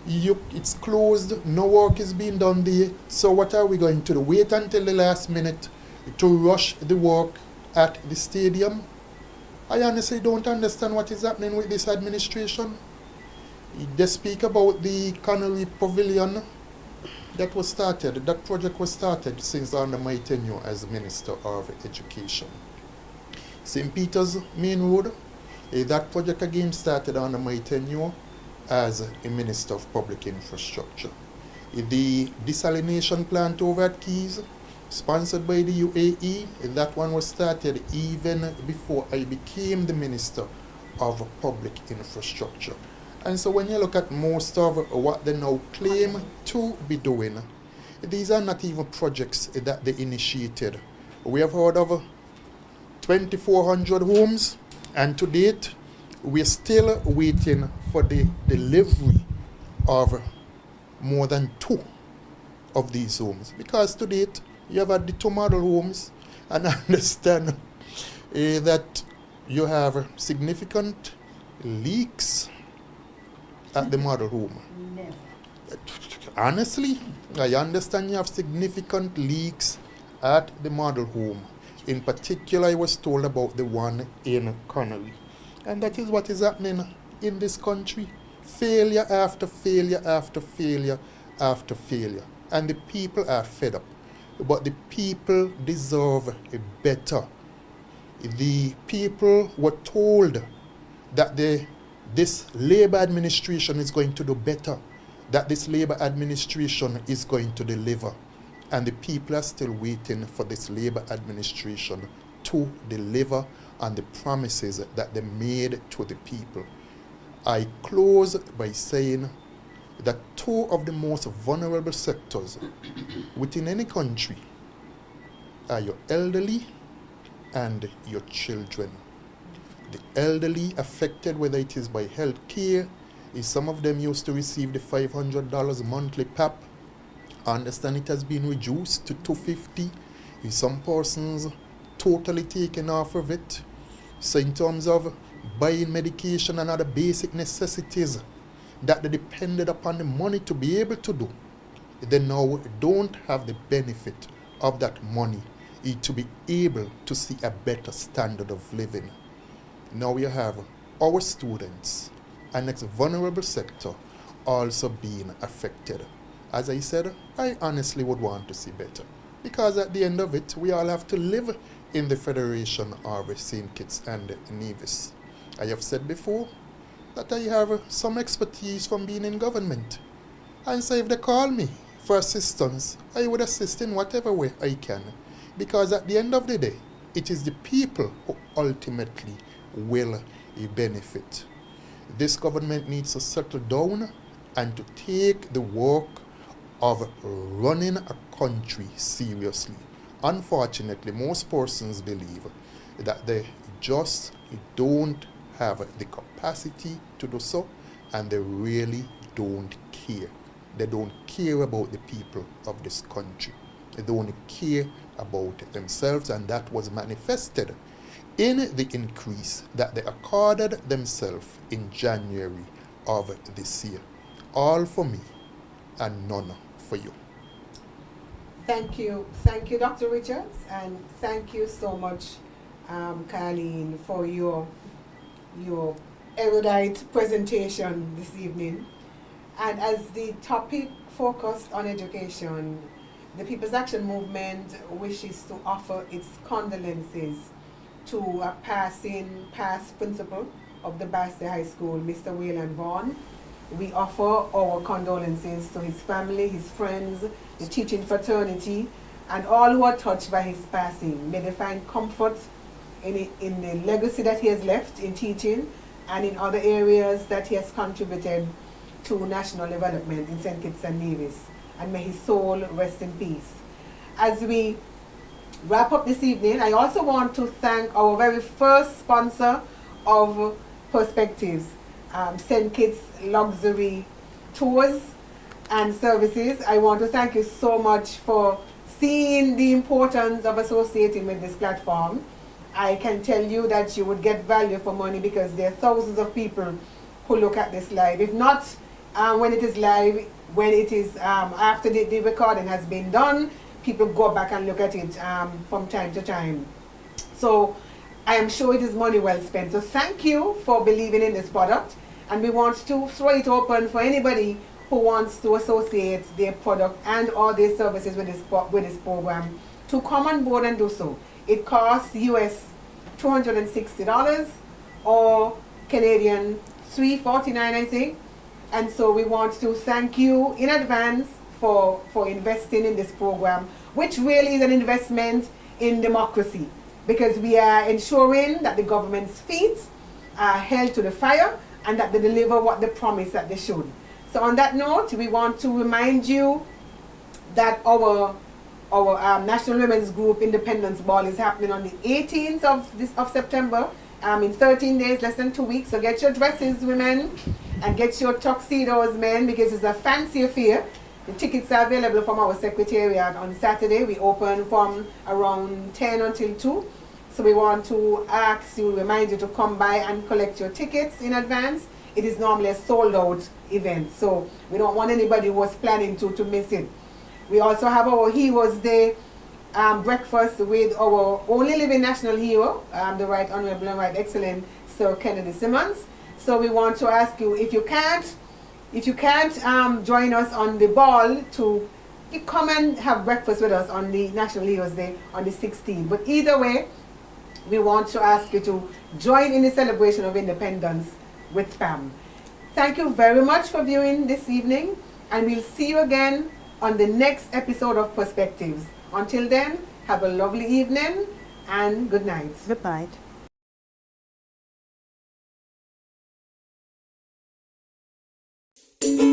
It's closed, no work is being done there, so what are we going to do? Wait until the last minute to rush the work at the stadium? I honestly don't understand what is happening with this administration. They speak about the Cannery Pavilion that was started, that project was started since under my tenure as Minister of Education. St. Peter's Main Road, that project again started under my tenure as a Minister of Public Infrastructure. The desalination plant over at Keys, sponsored by the UAE, that one was started even before I became the Minister of Public Infrastructure. And so when you look at most of what they now claim to be doing, these are not even projects that they initiated. We have heard of 2,400 homes, and to date, we're still waiting for the delivery of more than 2 of these homes. Because to date, you have had the 2 model homes, and I understand that you have significant leaks at the model home. Honestly, I understand you have significant leaks at the model home. In particular, I was told about the one in Connery. And that is what is happening in this country. Failure after failure after failure after failure. And the people are fed up. But the people deserve better. The people were told that they this Labour administration is going to do better, that this Labour administration is going to deliver. And the people are still waiting for this Labour administration to deliver on the promises that they made to the people. I close by saying that two of the most vulnerable sectors within any country are your elderly and your children. The elderly affected, whether it is by health care, is some of them used to receive the $500 monthly PAP. I understand it has been reduced to $250. Is some persons totally taken off of it. So in terms of buying medication and other basic necessities that they depended upon the money to be able to do, they now don't have the benefit of that money to be able to see a better standard of living. Now you have our students and next vulnerable sector also being affected. As I said, I honestly would want to see better, because at the end of it, we all have to live in the Federation of St. Kitts and Nevis. I have said before that I have some expertise from being in government. And so if they call me for assistance, I would assist in whatever way I can. Because at the end of the day, it is the people who ultimately will benefit. This government needs to settle down and to take the work of running a country seriously. Unfortunately, most persons believe that they just don't have the capacity to do so, and they really don't care. They don't care about the people of this country. They don't care about themselves, and that was manifested in the increase that they accorded themselves in January of this year. All for me and none for you. Thank you, Dr. Richards, and thank you so much, Carleen, for your erudite presentation this evening. And as the topic focused on education, the People's Action Movement wishes to offer its condolences to a past principal of the Basté High School, Mr. Wayland Vaughan. We offer our condolences to his family, his friends, the teaching fraternity, and all who are touched by his passing. May they find comfort in the legacy that he has left in teaching and in other areas that he has contributed to national development in St. Kitts and Nevis. And may his soul rest in peace. As we wrap up this evening, I also want to thank our very first sponsor of Perspectives, St. Kitts Luxury Tours and Services. I want to thank you so much for seeing the importance of associating with this platform. I can tell you that you would get value for money, because there are thousands of people who look at this live. If not when it is live, when it is after the recording has been done, people go back and look at it from time to time. So I am sure it is money well spent. So thank you for believing in this product, and we want to throw it open for anybody who wants to associate their product and or their services with this program to come on board and do so. It costs US $260 or Canadian $349, I think. And so we want to thank you in advance for investing in this program, which really is an investment in democracy, because we are ensuring that the government's feet are held to the fire and that they deliver what they promise that they should. So on that note, we want to remind you that our National Women's Group Independence Ball is happening on the 18th of September, in 13 days, less than 2 weeks. So get your dresses, women, and get your tuxedos, men, because it's a fancy affair. The tickets are available from our secretariat on Saturday. We open from around 10 until 2. So we want to remind you to come by and collect your tickets in advance. It is normally a sold out event, so we don't want anybody who was planning to miss it. We also have our Heroes Day breakfast with our only living national hero, the Right Honorable and Right Excellent Sir Kennedy Simmons. So we want to ask you, if you can't join us on the ball, to come and have breakfast with us on the National Heroes Day on the 16th. But either way, we want to ask you to join in the celebration of independence with PAM. Thank you very much for viewing this evening, and we'll see you again on the next episode of Perspectives. Until then, have a lovely evening and good night. Good night. Thank